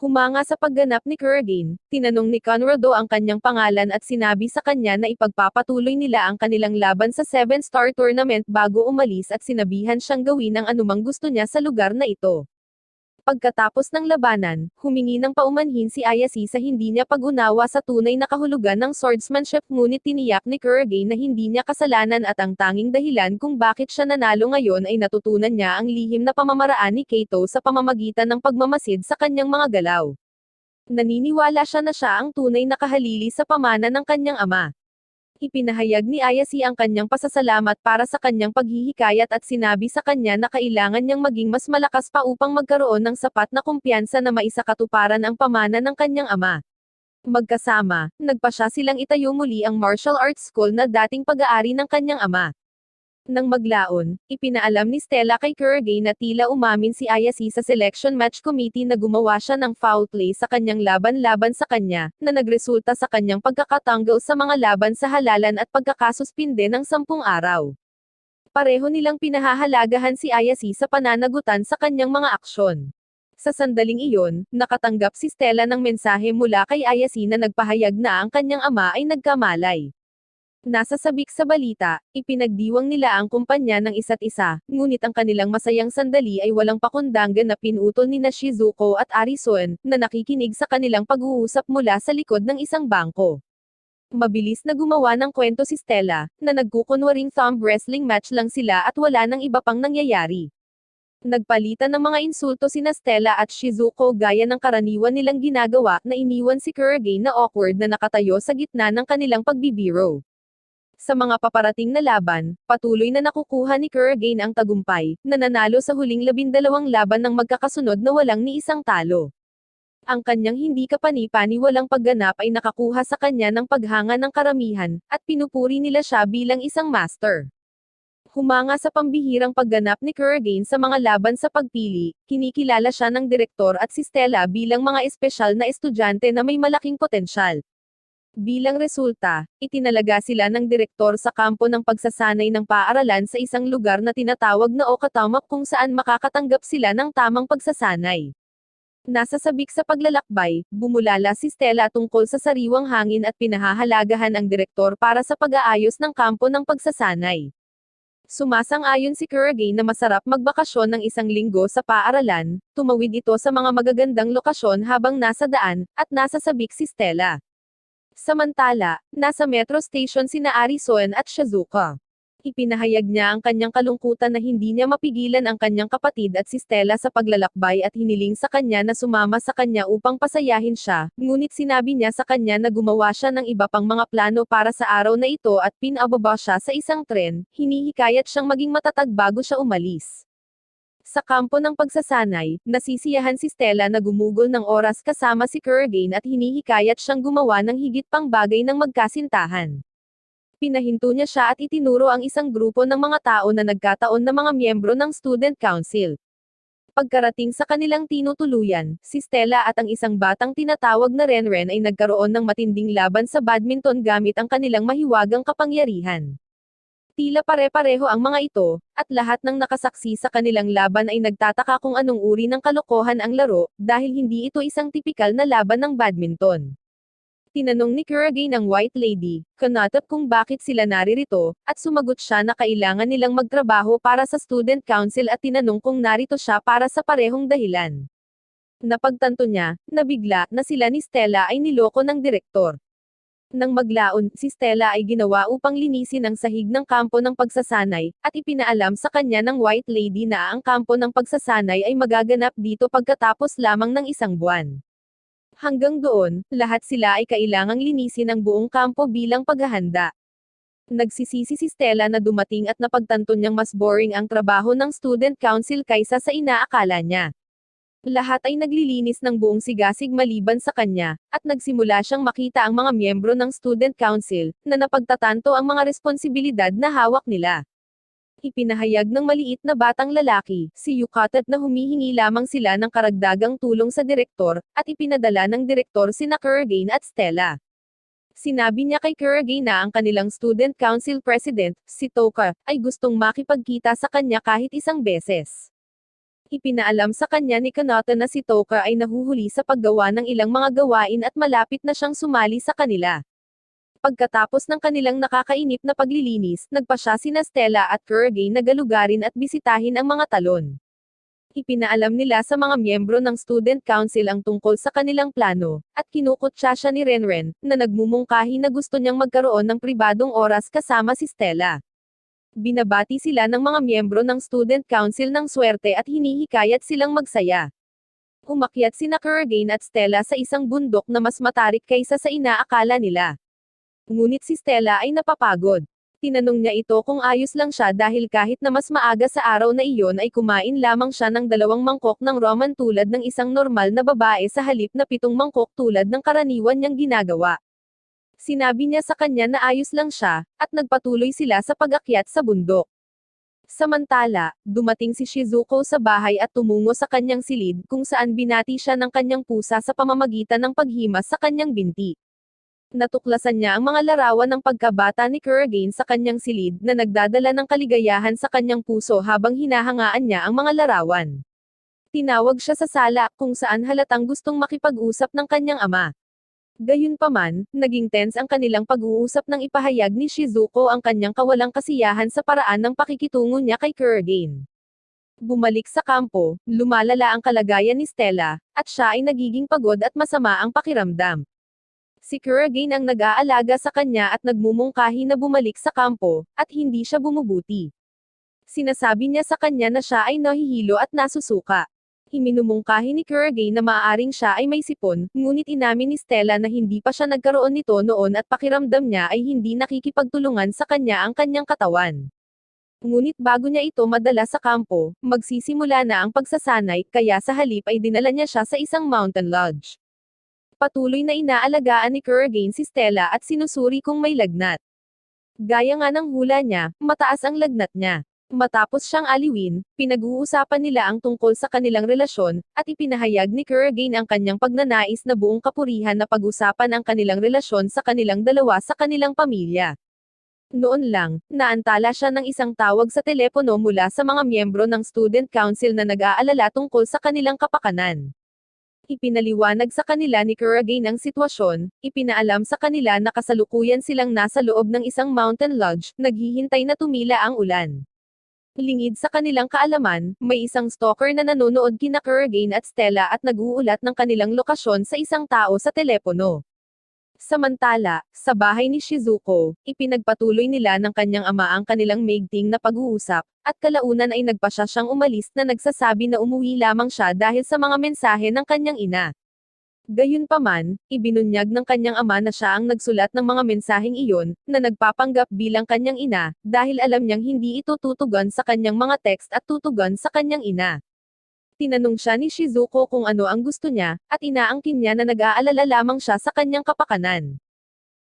A: Humanga sa pagganap ni Kurogane, tinanong ni Conrado ang kanyang pangalan at sinabi sa kanya na ipagpapatuloy nila ang kanilang laban sa 7-star tournament bago umalis at sinabihan siyang gawin ang anumang gusto niya sa lugar na ito. Pagkatapos ng labanan, humingi ng paumanhin si Ayase sa hindi niya pag-unawa sa tunay na kahulugan ng swordsmanship ngunit tiniyak ni Kurogane na hindi niya kasalanan at ang tanging dahilan kung bakit siya nanalo ngayon ay natutunan niya ang lihim na pamamaraan ni Kato sa pamamagitan ng pagmamasid sa kanyang mga galaw. Naniniwala siya na siya ang tunay na kahalili sa pamana ng kanyang ama. Ipinahayag ni Ayase ang kanyang pasasalamat para sa kanyang paghihikayat at sinabi sa kanya na kailangan niyang maging mas malakas pa upang magkaroon ng sapat na kumpiyansa na maisakatuparan ang pamana ng kanyang ama. Magkasama, nagpasya silang itayo muli ang martial arts school na dating pag-aari ng kanyang ama. Nang maglaon, ipinaalam ni Stella kay Kurogane na tila umamin si Ayase sa selection match committee na gumawa siya ng foul play sa kanyang laban-laban sa kanya, na nagresulta sa kanyang pagkakatanggal sa mga laban sa halalan at pagkakasuspinde ng 10 araw. Pareho nilang pinahahalagahan si Ayase sa pananagutan sa kanyang mga aksyon. Sa sandaling iyon, nakatanggap si Stella ng mensahe mula kay Ayase na nagpahayag na ang kanyang ama ay nagkamalay. Nasasabik sa balita, ipinagdiwang nila ang kumpanya ng isa't isa, ngunit ang kanilang masayang sandali ay walang pakundangan na pinutol ni Shizuko at Arison, na nakikinig sa kanilang pag-uusap mula sa likod ng isang bangko. Mabilis na gumawa ng kwento si Stella, na nagkukunwaring thumb wrestling match lang sila at wala nang iba pang nangyayari. Nagpalitan ng mga insulto sina Stella at Shizuko gaya ng karaniwan nilang ginagawa na iniwan si Kurogane na awkward na nakatayo sa gitna ng kanilang pagbibiro. Sa mga paparating na laban, patuloy na nakukuha ni Kurogane ang tagumpay, na nanalo sa huling 12 laban ng magkakasunod na walang ni isang talo. Ang kanyang hindi kapani-paniwalang pagganap ay nakakuha sa kanya ng paghanga ng karamihan, at pinupuri nila siya bilang isang master. Humanga sa pambihirang pagganap ni Kurogane sa mga laban sa pagpili, kinikilala siya ng direktor at si Stella bilang mga espesyal na estudyante na may malaking potensyal. Bilang resulta, itinalaga sila ng direktor sa kampo ng pagsasanay ng paaralan sa isang lugar na tinatawag na Okatama kung saan makakatanggap sila ng tamang pagsasanay. Nasasabik sa paglalakbay, bumulala si Stella tungkol sa sariwang hangin at pinahahalagahan ang direktor para sa pag-aayos ng kampo ng pagsasanay. Sumasang-ayon si Kurogane na masarap magbakasyon ng 1 linggo sa paaralan, tumawid ito sa mga magagandang lokasyon habang nasa daan, at nasasabik si Stella. Samantala, nasa metro station sina Arison at Shizuko. Ipinahayag niya ang kanyang kalungkutan na hindi niya mapigilan ang kanyang kapatid at si Stella sa paglalakbay at hiniling sa kanya na sumama sa kanya upang pasayahin siya, ngunit sinabi niya sa kanya na gumawa siya ng iba pang mga plano para sa araw na ito at pinababa siya sa isang tren, hinihikayat siyang maging matatag bago siya umalis. Sa kampo ng pagsasanay, nasisiyahan si Stella na gumugol ng oras kasama si Kurogane at hinihikayat siyang gumawa ng higit pang bagay ng magkasintahan. Pinahinto niya siya at itinuro ang isang grupo ng mga tao na nagkataon na mga miyembro ng student council. Pagkarating sa kanilang tinutuluyan, si Stella at ang isang batang tinatawag na Renren ay nagkaroon ng matinding laban sa badminton gamit ang kanilang mahiwagang kapangyarihan. Tila pare-pareho ang mga ito, at lahat ng nakasaksi sa kanilang laban ay nagtataka kung anong uri ng kalokohan ang laro, dahil hindi ito isang tipikal na laban ng badminton. Tinanong ni Kurogane ang White Lady, Kanata kung bakit sila naririto, at sumagot siya na kailangan nilang magtrabaho para sa student council at tinanong kung narito siya para sa parehong dahilan. Napagtanto niya, na bigla, na sila ni Stella ay niloko ng direktor. Nang maglaon, si Stella ay ginawa upang linisin ang sahig ng kampo ng pagsasanay, at ipinaalam sa kanya ng White Lady na ang kampo ng pagsasanay ay magaganap dito pagkatapos lamang ng 1 buwan. Hanggang doon, lahat sila ay kailangang linisin ang buong kampo bilang paghahanda. Nagsisisi si Stella na dumating at napagtanto niyang mas boring ang trabaho ng student council kaysa sa inaakala niya. Lahat ay naglilinis ng buong sigasig maliban sa kanya, at nagsimula siyang makita ang mga miyembro ng student council, na napagtatanto ang mga responsibilidad na hawak nila. Ipinahayag ng maliit na batang lalaki, si Yukatat na humihingi lamang sila ng karagdagang tulong sa direktor, at ipinadala ng direktor sina Kurogane at Stella. Sinabi niya kay Kurogane na ang kanilang student council president, si Toka, ay gustong makipagkita sa kanya kahit 1 beses. Ipinaalam sa kanya ni Kanata na si Toka ay nahuhuli sa paggawa ng ilang mga gawain at malapit na siyang sumali sa kanila. Pagkatapos ng kanilang nakakainip na paglilinis, nagpasya sina Stella at Kurogane na galugarin at bisitahin ang mga talon. Ipinaalam nila sa mga miyembro ng student council ang tungkol sa kanilang plano, at kinukutya siya ni Renren, na nagmumungkahi na gusto niyang magkaroon ng pribadong oras kasama si Stella. Binabati sila ng mga miyembro ng student council ng swerte at hinihikayat silang magsaya. Umakyat sina Kurogane at Stella sa isang bundok na mas matarik kaysa sa inaakala nila. Ngunit si Stella ay napapagod. Tinanong niya ito kung ayos lang siya dahil kahit na mas maaga sa araw na iyon ay kumain lamang siya ng 2 mangkok ng ramen tulad ng isang normal na babae sa halip na 7 mangkok tulad ng karaniwan niyang ginagawa. Sinabi niya sa kanya na ayos lang siya, at nagpatuloy sila sa pag-akyat sa bundok. Samantala, dumating si Shizuko sa bahay at tumungo sa kanyang silid kung saan binati siya ng kanyang pusa sa pamamagitan ng paghimas sa kanyang binti. Natuklasan niya ang mga larawan ng pagkabata ni Kurogane sa kanyang silid na nagdadala ng kaligayahan sa kanyang puso habang hinahangaan niya ang mga larawan. Tinawag siya sa sala kung saan halatang gustong makipag-usap ng kanyang ama. Gayunpaman, naging tense ang kanilang pag-uusap nang ipahayag ni Shizuko ang kanyang kawalang kasiyahan sa paraan ng pakikitungo niya kay Kurogane. Bumalik sa kampo, lumalala ang kalagayan ni Stella, at siya ay nagiging pagod at masama ang pakiramdam. Si Kurogane ang nag-aalaga sa kanya at nagmumungkahi na bumalik sa kampo, at hindi siya bumubuti. Sinasabi niya sa kanya na siya ay nahihilo at nasusuka. Iminumungkahi ni Kurogane na maaaring siya ay may sipon, ngunit inamin ni Stella na hindi pa siya nagkaroon nito noon at pakiramdam niya ay hindi nakikipagtulungan sa kanya ang kanyang katawan. Ngunit bago niya ito madala sa kampo, magsisimula na ang pagsasanay, kaya sa halip ay dinala niya siya sa isang mountain lodge. Patuloy na inaalagaan ni Kurogane si Stella at sinusuri kung may lagnat. Gaya nga ng hula niya, mataas ang lagnat niya. Matapos siyang aliwin, pinag-uusapan nila ang tungkol sa kanilang relasyon, at ipinahayag ni Kurogane ang kanyang pagnanais na buong kapurihan na pag-usapan ang kanilang relasyon sa kanilang dalawa sa kanilang pamilya. Noon lang, naantala siya ng isang tawag sa telepono mula sa mga miyembro ng student council na nag-aalala tungkol sa kanilang kapakanan. Ipinaliwanag sa kanila ni Kurogane ang sitwasyon, ipinaalam sa kanila na kasalukuyan silang nasa loob ng isang mountain lodge, naghihintay na tumila ang ulan. Lingid sa kanilang kaalaman, may isang stalker na nanonood kina Kurogane at Stella at nag-uulat ng kanilang lokasyon sa isang tao sa telepono. Samantala, sa bahay ni Shizuko, ipinagpatuloy nila ng kanyang ama ang kanilang maigting na pag-uusap, at kalaunan ay nagpasya siyang umalis na nagsasabi na umuwi lamang siya dahil sa mga mensahe ng kanyang ina. Gayunpaman, ibinunyag ng kanyang ama na siya ang nagsulat ng mga mensaheng iyon, na nagpapanggap bilang kanyang ina, dahil alam niyang hindi ito tutugon sa kanyang mga text at tutugon sa kanyang ina. Tinanong siya ni Shizuko kung ano ang gusto niya, at inaangkin niya na nag-aalala lamang siya sa kanyang kapakanan.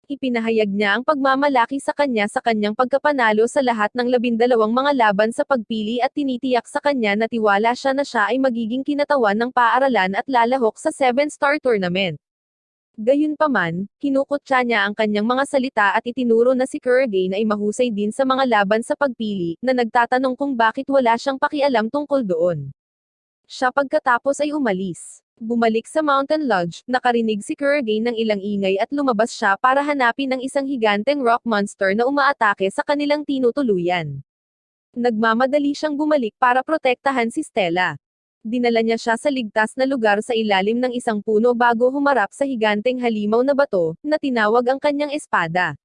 A: Ipinahayag niya ang pagmamalaki sa kanyang pagkapanalo sa lahat ng 12 mga laban sa pagpili at tinitiyak sa kanya na tiwala siya na siya ay magiging kinatawan ng paaralan at lalahok sa 7-star tournament. Gayunpaman, kinukutya niya ang kanyang mga salita at itinuro na si Kurogane ay mahusay din sa mga laban sa pagpili, na nagtatanong kung bakit wala siyang pakialam tungkol doon. Siya pagkatapos ay umalis. Bumalik sa Mountain Lodge, nakarinig si Kurogane ng ilang ingay at lumabas siya para hanapin ang isang higanteng rock monster na umaatake sa kanilang tinutuluyan. Nagmamadali siyang bumalik para protektahan si Stella. Dinala niya siya sa ligtas na lugar sa ilalim ng isang puno bago humarap sa higanteng halimaw na bato, na tinawag ang kanyang espada.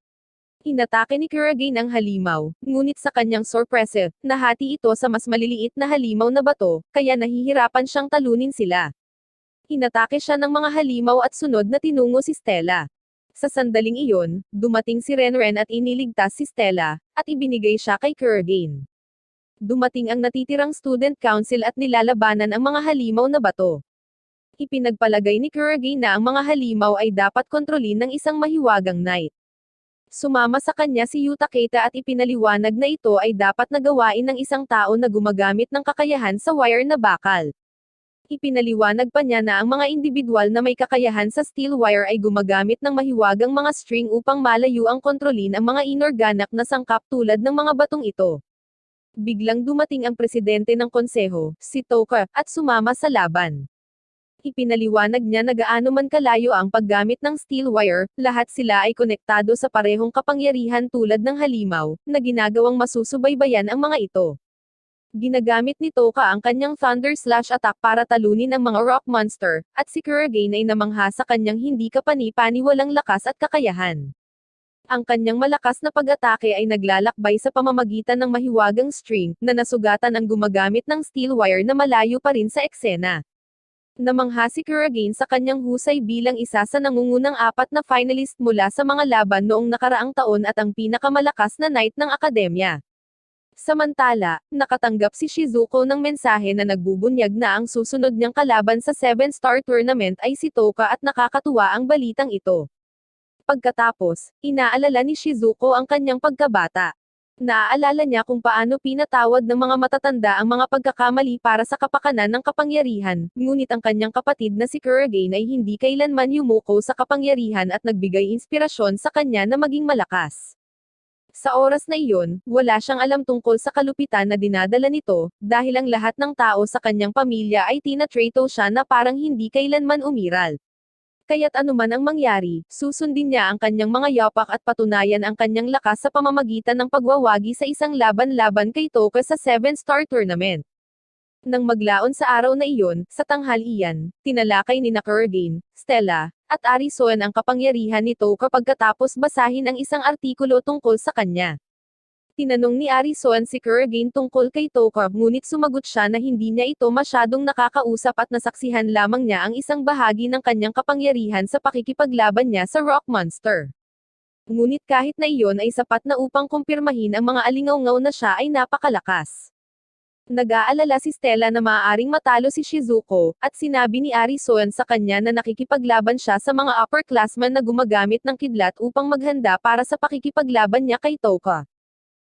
A: Inatake ni Kurogane ang halimaw, ngunit sa kanyang sorpresa, nahati ito sa mas maliliit na halimaw na bato, kaya nahihirapan siyang talunin sila. Inatake siya ng mga halimaw at sunod na tinungo si Stella. Sa sandaling iyon, dumating si Renren at iniligtas si Stella, at ibinigay siya kay Kurogane. Dumating ang natitirang student council at nilalabanan ang mga halimaw na bato. Ipinagpalagay ni Kurogane na ang mga halimaw ay dapat kontrolin ng isang mahiwagang knight. Sumama sa kanya si Yuta Keita at ipinaliwanag na ito ay dapat na gawain ng isang tao na gumagamit ng kakayahan sa wire na bakal. Ipinaliwanag pa niya na ang mga individual na may kakayahan sa steel wire ay gumagamit ng mahiwagang mga string upang malayo ang kontrolin ang mga inorganak na sangkap tulad ng mga batong ito. Biglang dumating ang presidente ng konseho, si Toka, at sumama sa laban. Ipinaliwanag niya na gaano man kalayo ang paggamit ng steel wire, lahat sila ay konektado sa parehong kapangyarihan tulad ng halimaw, na ginagawang masusubaybayan ang mga ito. Ginagamit ni Toka ang kanyang Thunder Slash attack para talunin ang mga rock monster, at si Kurogane ay namangha sa kanyang hindi kapani-paniwalang lakas at kakayahan. Ang kanyang malakas na pag-atake ay naglalakbay sa pamamagitan ng mahiwagang string, na nasugatan ang gumagamit ng steel wire na malayo pa rin sa eksena. Namangha si Kurogane sa kanyang husay bilang isa sa nangungunang 4 na finalist mula sa mga laban noong nakaraang taon at ang pinakamalakas na knight ng akademya. Samantala, nakatanggap si Shizuko ng mensahe na nagbubunyag na ang susunod niyang kalaban sa 7-star tournament ay si Toka at nakakatuwa ang balitang ito. Pagkatapos, inaalala ni Shizuko ang kanyang pagkabata. Naaalala niya kung paano pinatawad ng mga matatanda ang mga pagkakamali para sa kapakanan ng kapangyarihan, ngunit ang kanyang kapatid na si Kurogane ay hindi kailanman yumuko sa kapangyarihan at nagbigay inspirasyon sa kanya na maging malakas. Sa oras na iyon, wala siyang alam tungkol sa kalupitan na dinadala nito, dahil ang lahat ng tao sa kanyang pamilya ay tinatrato siya na parang hindi kailanman umiral. Kaya't anuman ang mangyari, susundin niya ang kanyang mga yapak at patunayan ang kanyang lakas sa pamamagitan ng pagwawagi sa isang laban-laban kay Toka sa 7-star tournament. Nang maglaon sa araw na iyon, sa tanghalian, tinalakay ni Kurogane, Stella, at Arison ang kapangyarihan ni Toka pagkatapos basahin ang isang artikulo tungkol sa kanya. Tinanong ni Arison si Kurogane tungkol kay Toka, ngunit sumagot siya na hindi niya ito masyadong nakakausap at nasaksihan lamang niya ang isang bahagi ng kanyang kapangyarihan sa pakikipaglaban niya sa Rock Monster. Ngunit kahit na iyon ay sapat na upang kumpirmahin ang mga alingaw-ngaw na siya ay napakalakas. Nag-aalala si Stella na maaaring matalo si Shizuko, at sinabi ni Arison sa kanya na nakikipaglaban siya sa mga upperclassmen na gumagamit ng kidlat upang maghanda para sa pakikipaglaban niya kay Toka.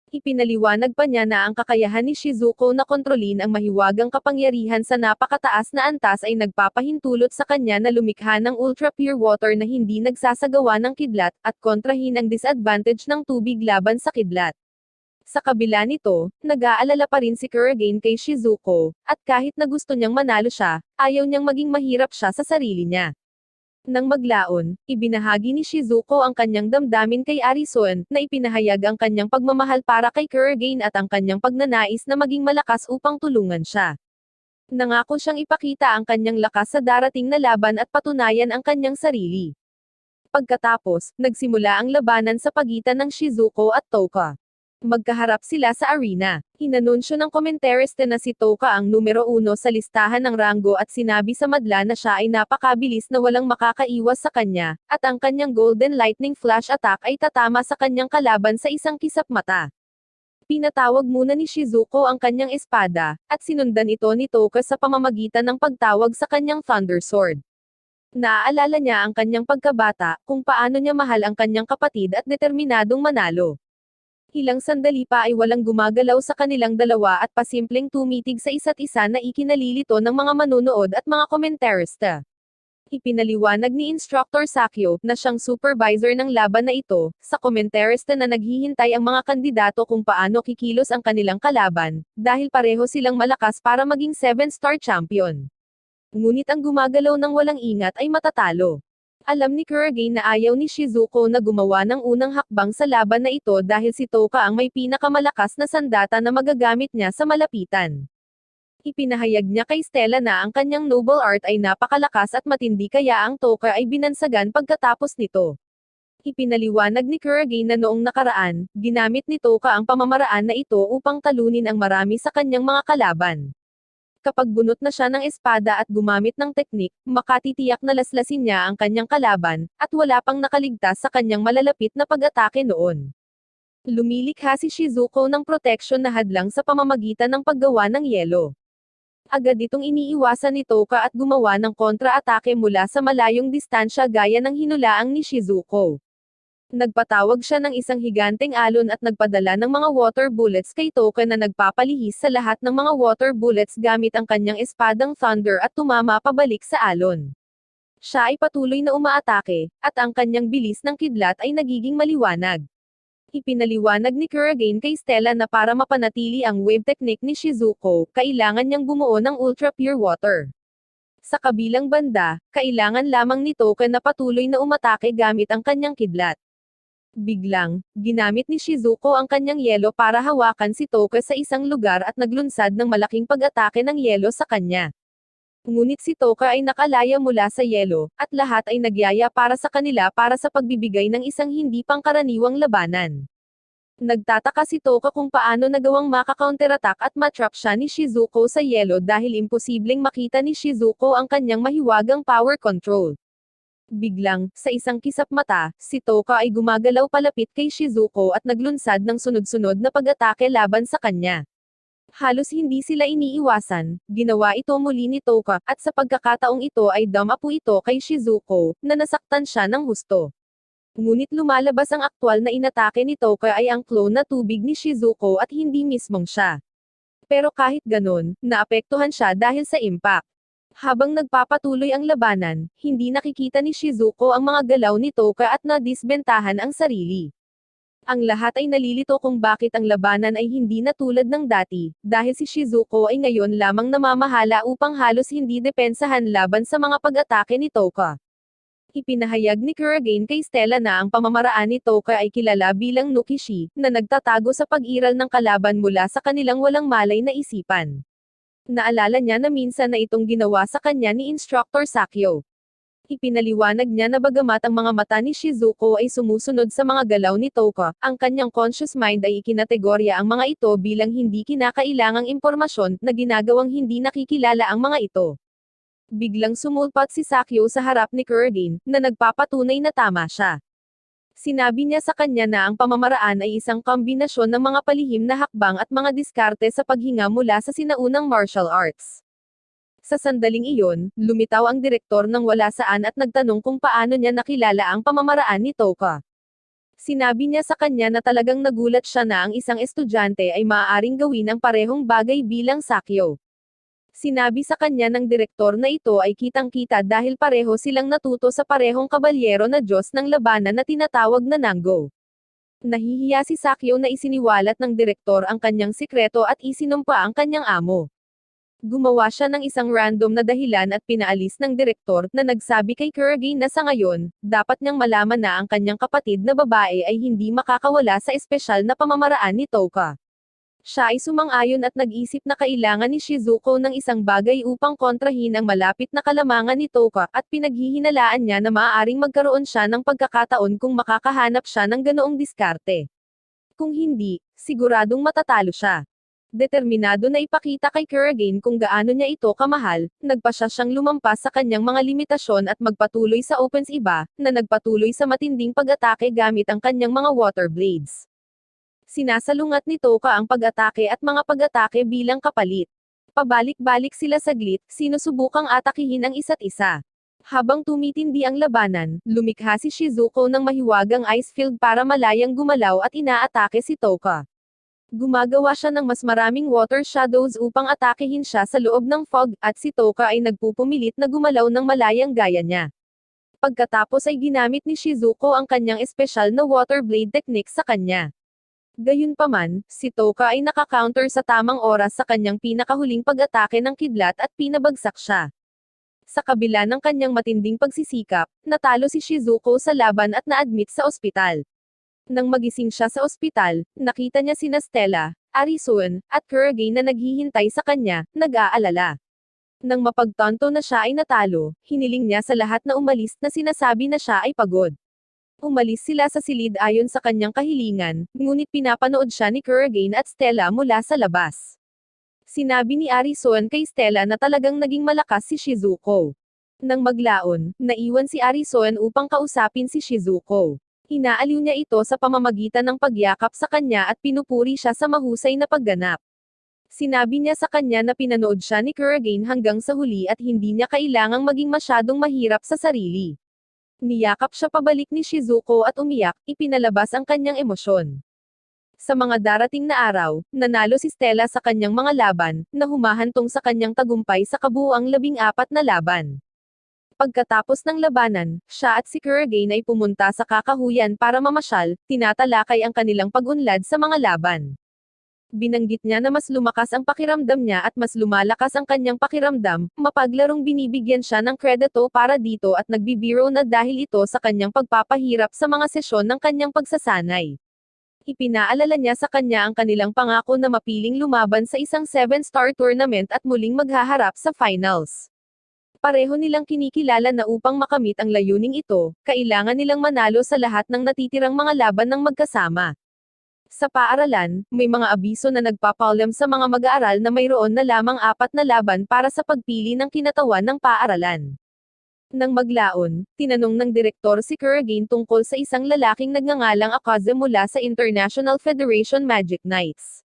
A: Ipinaliwanag pa niya na ang kakayahan ni Shizuko na kontrolin ang mahiwagang kapangyarihan sa napakataas na antas ay nagpapahintulot sa kanya na lumikha ng ultra-pure water na hindi nagsasagawa ng kidlat, at kontrahin ang disadvantage ng tubig laban sa kidlat. Sa kabila nito, nag-aalala pa rin si Kurogane kay Shizuko, at kahit na gusto niyang manalo siya, ayaw niyang maging mahirap siya sa sarili niya. Nang maglaon, ibinahagi ni Shizuko ang kanyang damdamin kay Arison, na ipinahayag ang kanyang pagmamahal para kay Kurogane at ang kanyang pagnanais na maging malakas upang tulungan siya. Nangako siyang ipakita ang kanyang lakas sa darating na laban at patunayan ang kanyang sarili. Pagkatapos, nagsimula ang labanan sa pagitan ng Shizuko at Toka. Magkaharap sila sa arena. Inanunsyo ng komentarista na si Toka ang numero 1 sa listahan ng ranggo at sinabi sa madla na siya ay napakabilis na walang makakaiwas sa kanya, at ang kanyang Golden Lightning Flash Attack ay tatama sa kanyang kalaban sa isang kisap mata. Pinatawag muna ni Shizuko ang kanyang espada, at sinundan ito ni Toka sa pamamagitan ng pagtawag sa kanyang Thunder Sword. Naaalala niya ang kanyang pagkabata, kung paano niya mahal ang kanyang kapatid at determinadong manalo. Ilang sandali pa ay walang gumagalaw sa kanilang dalawa at pasimpleng tumitig sa isa't isa na ikinalilito ng mga manonood at mga komentarista. Ipinaliwanag ni Instructor Sakyo, na siyang supervisor ng laban na ito, sa komentarista na naghihintay ang mga kandidato kung paano kikilos ang kanilang kalaban, dahil pareho silang malakas para maging 7-star champion. Ngunit ang gumagalaw ng walang ingat ay matatalo. Alam ni Kurogane na ayaw ni Shizuko na gumawa ng unang hakbang sa laban na ito dahil si Toka ang may pinakamalakas na sandata na magagamit niya sa malapitan. Ipinahayag niya kay Stella na ang kanyang noble art ay napakalakas at matindi kaya ang Toka ay binansagan pagkatapos nito. Ipinaliwanag ni Kurogane na noong nakaraan, ginamit ni Toka ang pamamaraan na ito upang talunin ang marami sa kanyang mga kalaban. Kapag bunot na siya ng espada at gumamit ng teknik, makatitiyak na laslasin niya ang kanyang kalaban, at wala pang nakaligtas sa kanyang malalapit na pag-atake noon. Lumilikha si Shizuko ng proteksyon na hadlang sa pamamagitan ng paggawa ng yelo. Agad itong iniiwasan ni Toka at gumawa ng kontra-atake mula sa malayong distansya gaya ng hinulaang ni Shizuko. Nagpatawag siya ng isang higanteng alon at nagpadala ng mga water bullets kay Toka na nagpapalihis sa lahat ng mga water bullets gamit ang kanyang espadang Thunder at tumama pabalik sa alon. Siya ay patuloy na umaatake, at ang kanyang bilis ng kidlat ay nagiging maliwanag. Ipinaliwanag ni Kurogane kay Stella na para mapanatili ang wave technique ni Shizuko, kailangan niyang bumuo ng ultra-pure water. Sa kabilang banda, kailangan lamang ni Toka na patuloy na umatake gamit ang kanyang kidlat. Biglang, ginamit ni Shizuko ang kanyang yelo para hawakan si Toka sa isang lugar at naglunsad ng malaking pag-atake ng yelo sa kanya. Ngunit si Toka ay nakalaya mula sa yelo, at lahat ay nagyaya para sa kanila para sa pagbibigay ng isang hindi pangkaraniwang labanan. Nagtataka si Toka kung paano nagawang maka-counterattack at matrap siya ni Shizuko sa yelo dahil imposibleng makita ni Shizuko ang kanyang mahiwagang power control. Biglang, sa isang kisap mata, si Toka ay gumagalaw palapit kay Shizuko at naglunsad ng sunod-sunod na pag-atake laban sa kanya. Halos hindi sila iniiwasan, ginawa ito muli ni Toka, at sa pagkakataong ito ay damapo ito kay Shizuko, na nasaktan siya ng husto. Ngunit lumalabas ang aktwal na inatake ni Toka ay ang clone na tubig ni Shizuko at hindi mismong siya. Pero kahit ganon, naapektuhan siya dahil sa impact. Habang nagpapatuloy ang labanan, hindi nakikita ni Shizuko ang mga galaw ni Toka at nadisbentahan ang sarili. Ang lahat ay nalilito kung bakit ang labanan ay hindi na tulad ng dati, dahil si Shizuko ay ngayon lamang namamahala upang halos hindi depensahan laban sa mga pag-atake ni Toka. Ipinahayag ni Kurogane kay Stella na ang pamamaraan ni Toka ay kilala bilang Nukishi, na nagtatago sa pag-iral ng kalaban mula sa kanilang walang malay na isipan. Naalala niya na minsan na itong ginawa sa kanya ni Instructor Sakyo. Ipinaliwanag niya na bagamat ang mga mata ni Shizuko ay sumusunod sa mga galaw ni Toka, ang kanyang conscious mind ay ikinategorya ang mga ito bilang hindi kinakailangang impormasyon na ginagawang hindi nakikilala ang mga ito. Biglang sumulpat si Sakyo sa harap ni Kurogane, na nagpapatunay na tama siya. Sinabi niya sa kanya na ang pamamaraan ay isang kombinasyon ng mga palihim na hakbang at mga diskarte sa paghinga mula sa sinaunang martial arts. Sa sandaling iyon, lumitaw ang direktor ng wala saan at nagtanong kung paano niya nakilala ang pamamaraan ni Toka. Sinabi niya sa kanya na talagang nagulat siya na ang isang estudyante ay maaaring gawin ang parehong bagay bilang Sakyo. Sinabi sa kanya ng direktor na ito ay kitang-kita dahil pareho silang natuto sa parehong kabalyero na Diyos ng labanan na tinatawag na Nango. Nahihiya si Sakyo na isiniwalat ng direktor ang kanyang sikreto at isinumpa ang kanyang amo. Gumawa siya ng isang random na dahilan at pinaalis ng direktor, na nagsabi kay Kurogane na sa ngayon, dapat niyang malaman na ang kanyang kapatid na babae ay hindi makakawala sa espesyal na pamamaraan ni Toka. Siya ay sumang-ayon at nag-isip na kailangan ni Shizuko ng isang bagay upang kontrahin ang malapit na kalamangan ni Toka, at pinaghihinalaan niya na maaaring magkaroon siya ng pagkakataon kung makakahanap siya ng ganoong diskarte. Kung hindi, siguradong matatalo siya. Determinado na ipakita kay Kurogane kung gaano niya ito kamahal, nagpa siyang lumampas sa kanyang mga limitasyon at magpatuloy sa opens iba, na nagpatuloy sa matinding pag-atake gamit ang kanyang mga water blades. Sinasalungat ni Toka ang pag-atake at mga pag-atake bilang kapalit. Pabalik-balik sila saglit, sinusubukang atakihin ang isa't isa. Habang tumitindi ang labanan, lumikha si Shizuko ng mahiwagang ice field para malayang gumalaw at inaatake si Toka. Gumagawa siya ng mas maraming water shadows upang atakehin siya sa loob ng fog, at si Toka ay nagpupumilit na gumalaw ng malayang gaya niya. Pagkatapos ay ginamit ni Shizuko ang kanyang espesyal na water blade technique sa kanya. Gayunpaman, si Toka ay naka-counter sa tamang oras sa kanyang pinakahuling pag-atake ng kidlat at pinabagsak siya. Sa kabila ng kanyang matinding pagsisikap, natalo si Shizuko sa laban at na-admit sa ospital. Nang magising siya sa ospital, nakita niya sina Stella, Arisuan, at Kurogane na naghihintay sa kanya, nag-aalala. Nang mapagtanto na siya ay natalo, hiniling niya sa lahat na umalis na sinasabi na siya ay pagod. Umalis sila sa silid ayon sa kanyang kahilingan, ngunit pinapanood siya ni Kurogane at Stella mula sa labas. Sinabi ni Arisuan kay Stella na talagang naging malakas si Shizuko. Nang maglaon, naiwan si Arisuan upang kausapin si Shizuko. Inaaliw niya ito sa pamamagitan ng pagyakap sa kanya at pinupuri siya sa mahusay na pagganap. Sinabi niya sa kanya na pinanood siya ni Kurogane hanggang sa huli at hindi niya kailangang maging masyadong mahirap sa sarili. Niyakap siya pabalik ni Shizuko at umiyak, ipinalabas ang kanyang emosyon. Sa mga darating na araw, nanalo si Stella sa kanyang mga laban, na humahantong sa kanyang tagumpay sa kabuuang 14 na laban. Pagkatapos ng labanan, siya at si Kurogane ay pumunta sa kakahuyan para mamasyal, tinatalakay ang kanilang pag-unlad sa mga laban. Binanggit niya na mas lumakas ang pakiramdam niya at mas lumalakas ang kanyang pakiramdam, mapaglarong binibigyan siya ng kredito para dito at nagbibiro na dahil ito sa kanyang pagpapahirap sa mga sesyon ng kanyang pagsasanay. Ipinaalala niya sa kanya ang kanilang pangako na mapiling lumaban sa isang 7-star tournament at muling maghaharap sa finals. Pareho nilang kinikilala na upang makamit ang layuning ito, kailangan nilang manalo sa lahat ng natitirang mga laban ng magkasama. Sa paaralan, may mga abiso na nagpapaulam sa mga mag-aaral na mayroon na lamang 4 na laban para sa pagpili ng kinatawan ng paaralan. Nang maglaon, tinanong ng direktor si Kurogane tungkol sa isang lalaking nagngangalang Akaza mula sa International Federation Magic Knights.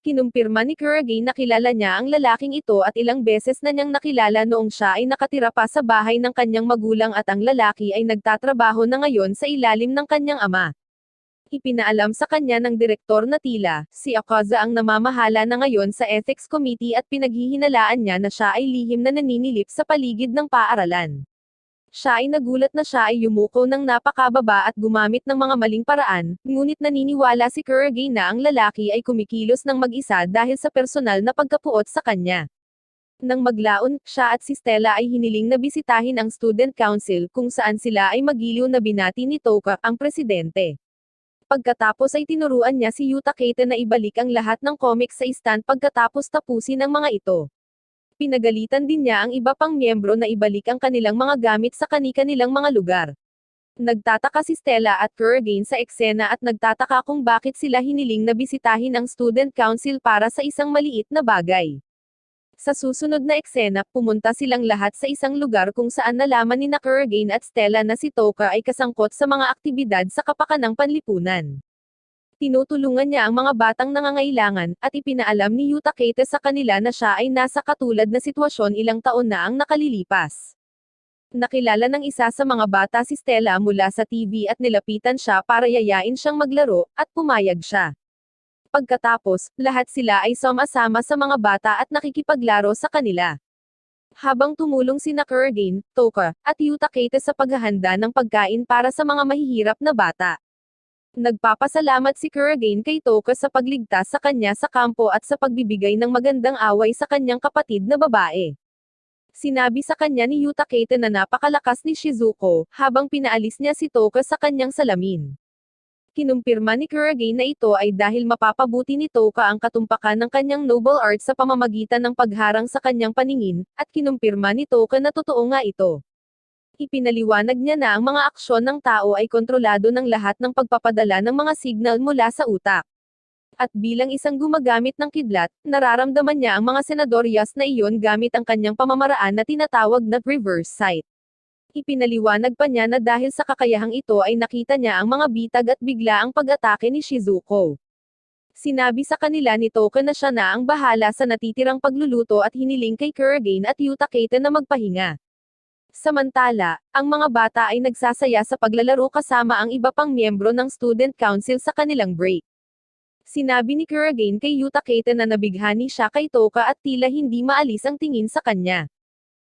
A: Kinumpirma ni Kurogane na kilala niya ang lalaking ito at ilang beses na niyang nakilala noong siya ay nakatira pa sa bahay ng kanyang magulang at ang lalaki ay nagtatrabaho na ngayon sa ilalim ng kanyang ama. Ipinaalam sa kanya ng direktor na tila, si Akaza ang namamahala na ngayon sa Ethics Committee at pinaghihinalaan niya na siya ay lihim na naninilip sa paligid ng paaralan. Siya ay nagulat na siya ay yumuko ng napakababa at gumamit ng mga maling paraan, ngunit naniniwala si Kurogane na ang lalaki ay kumikilos ng mag-isa dahil sa personal na pagkapuot sa kanya. Nang maglaon, siya at si Stella ay hiniling na bisitahin ang student council kung saan sila ay magiliw na binati ni Toka, ang presidente. Pagkatapos ay tinuruan niya si Yuta Keita na ibalik ang lahat ng comics sa stand pagkatapos tapusin ang mga ito. Pinagalitan din niya ang iba pang miyembro na ibalik ang kanilang mga gamit sa kani-kanilang mga lugar. Nagtataka si Stella at Kurogane sa eksena at nagtataka kung bakit sila hiniling na bisitahin ang student council para sa isang maliit na bagay. Sa susunod na eksena, pumunta silang lahat sa isang lugar kung saan nalaman ni Kurogane at Stella na si Toka ay kasangkot sa mga aktibidad sa kapakanang panlipunan. Tinutulungan niya ang mga batang nangangailangan, at ipinaalam ni Yuta Keita sa kanila na siya ay nasa katulad na sitwasyon ilang taon na ang nakalilipas. Nakilala ng isa sa mga bata si Stella mula sa TV at nilapitan siya para yayain siyang maglaro, at pumayag siya. Pagkatapos, lahat sila ay sama-sama sa mga bata at nakikipaglaro sa kanila. Habang tumulong sina Kurogane, Toka, at Yuta Keita sa paghahanda ng pagkain para sa mga mahihirap na bata. Nagpapasalamat si Kurogane kay Toka sa pagligtas sa kanya sa kampo at sa pagbibigay ng magandang away sa kanyang kapatid na babae. Sinabi sa kanya ni Yuta Keita na napakalakas ni Shizuko, habang pinaalis niya si Toka sa kanyang salamin. Kinumpirma ni Kurogane na ito ay dahil mapapabuti ni Toka ang katumpakan ng kanyang noble art sa pamamagitan ng pagharang sa kanyang paningin, at kinumpirma ni Toka na totoo nga ito. Ipinaliwanag niya na ang mga aksyon ng tao ay kontrolado ng lahat ng pagpapadala ng mga signal mula sa utak. At bilang isang gumagamit ng kidlat, nararamdaman niya ang mga senadoryas na iyon gamit ang kanyang pamamaraan na tinatawag na reverse sight. Ipinaliwanag pa niya na dahil sa kakayahang ito ay nakita niya ang mga bitag at bigla ang pag-atake ni Shizuko. Sinabi sa kanila ni Toka na siya na ang bahala sa natitirang pagluluto at hiniling kay Kurogane at Yuta Keita na magpahinga. Samantala, ang mga bata ay nagsasaya sa paglalaro kasama ang iba pang miyembro ng student council sa kanilang break. Sinabi ni Kurogane kay Yuta Keita na nabighani siya kay Toka at tila hindi maalis ang tingin sa kanya.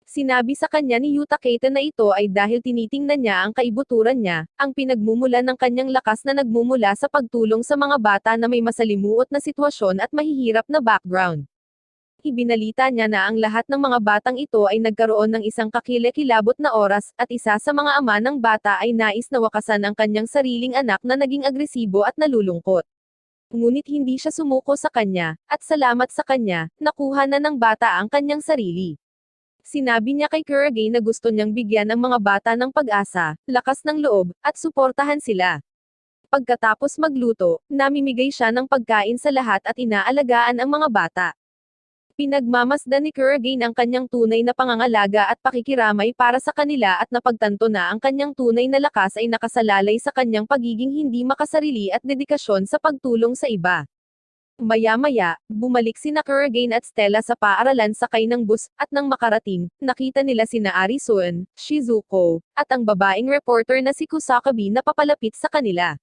A: Sinabi sa kanya ni Yuta Keita na ito ay dahil tinitingnan niya ang kaibuturan niya, ang pinagmumulan ng kanyang lakas na nagmumula sa pagtulong sa mga bata na may masalimuot na sitwasyon at mahihirap na background. Ibinalita niya na ang lahat ng mga batang ito ay nagkaroon ng isang kakilakilabot na oras, at isa sa mga ama ng bata ay nais na wakasan ang kanyang sariling anak na naging agresibo at nalulungkot. Ngunit hindi siya sumuko sa kanya, at salamat sa kanya, nakuha na ng bata ang kanyang sarili. Sinabi niya kay Kurogane na gusto niyang bigyan ang mga bata ng pag-asa, lakas ng loob, at suportahan sila. Pagkatapos magluto, namimigay siya ng pagkain sa lahat at inaalagaan ang mga bata. Pinagmamasdan ni Kurogane ang kanyang tunay na pangangalaga at pakikiramay para sa kanila at napagtanto na ang kanyang tunay na lakas ay nakasalalay sa kanyang pagiging hindi makasarili at dedikasyon sa pagtulong sa iba. Maya-maya, bumalik sina Kurogane at Stella sa paaralan sakay ng bus, at nang makarating, nakita nila sina Arisuan, Shizuko, at ang babaeng reporter na si Kusakabe na papalapit sa kanila.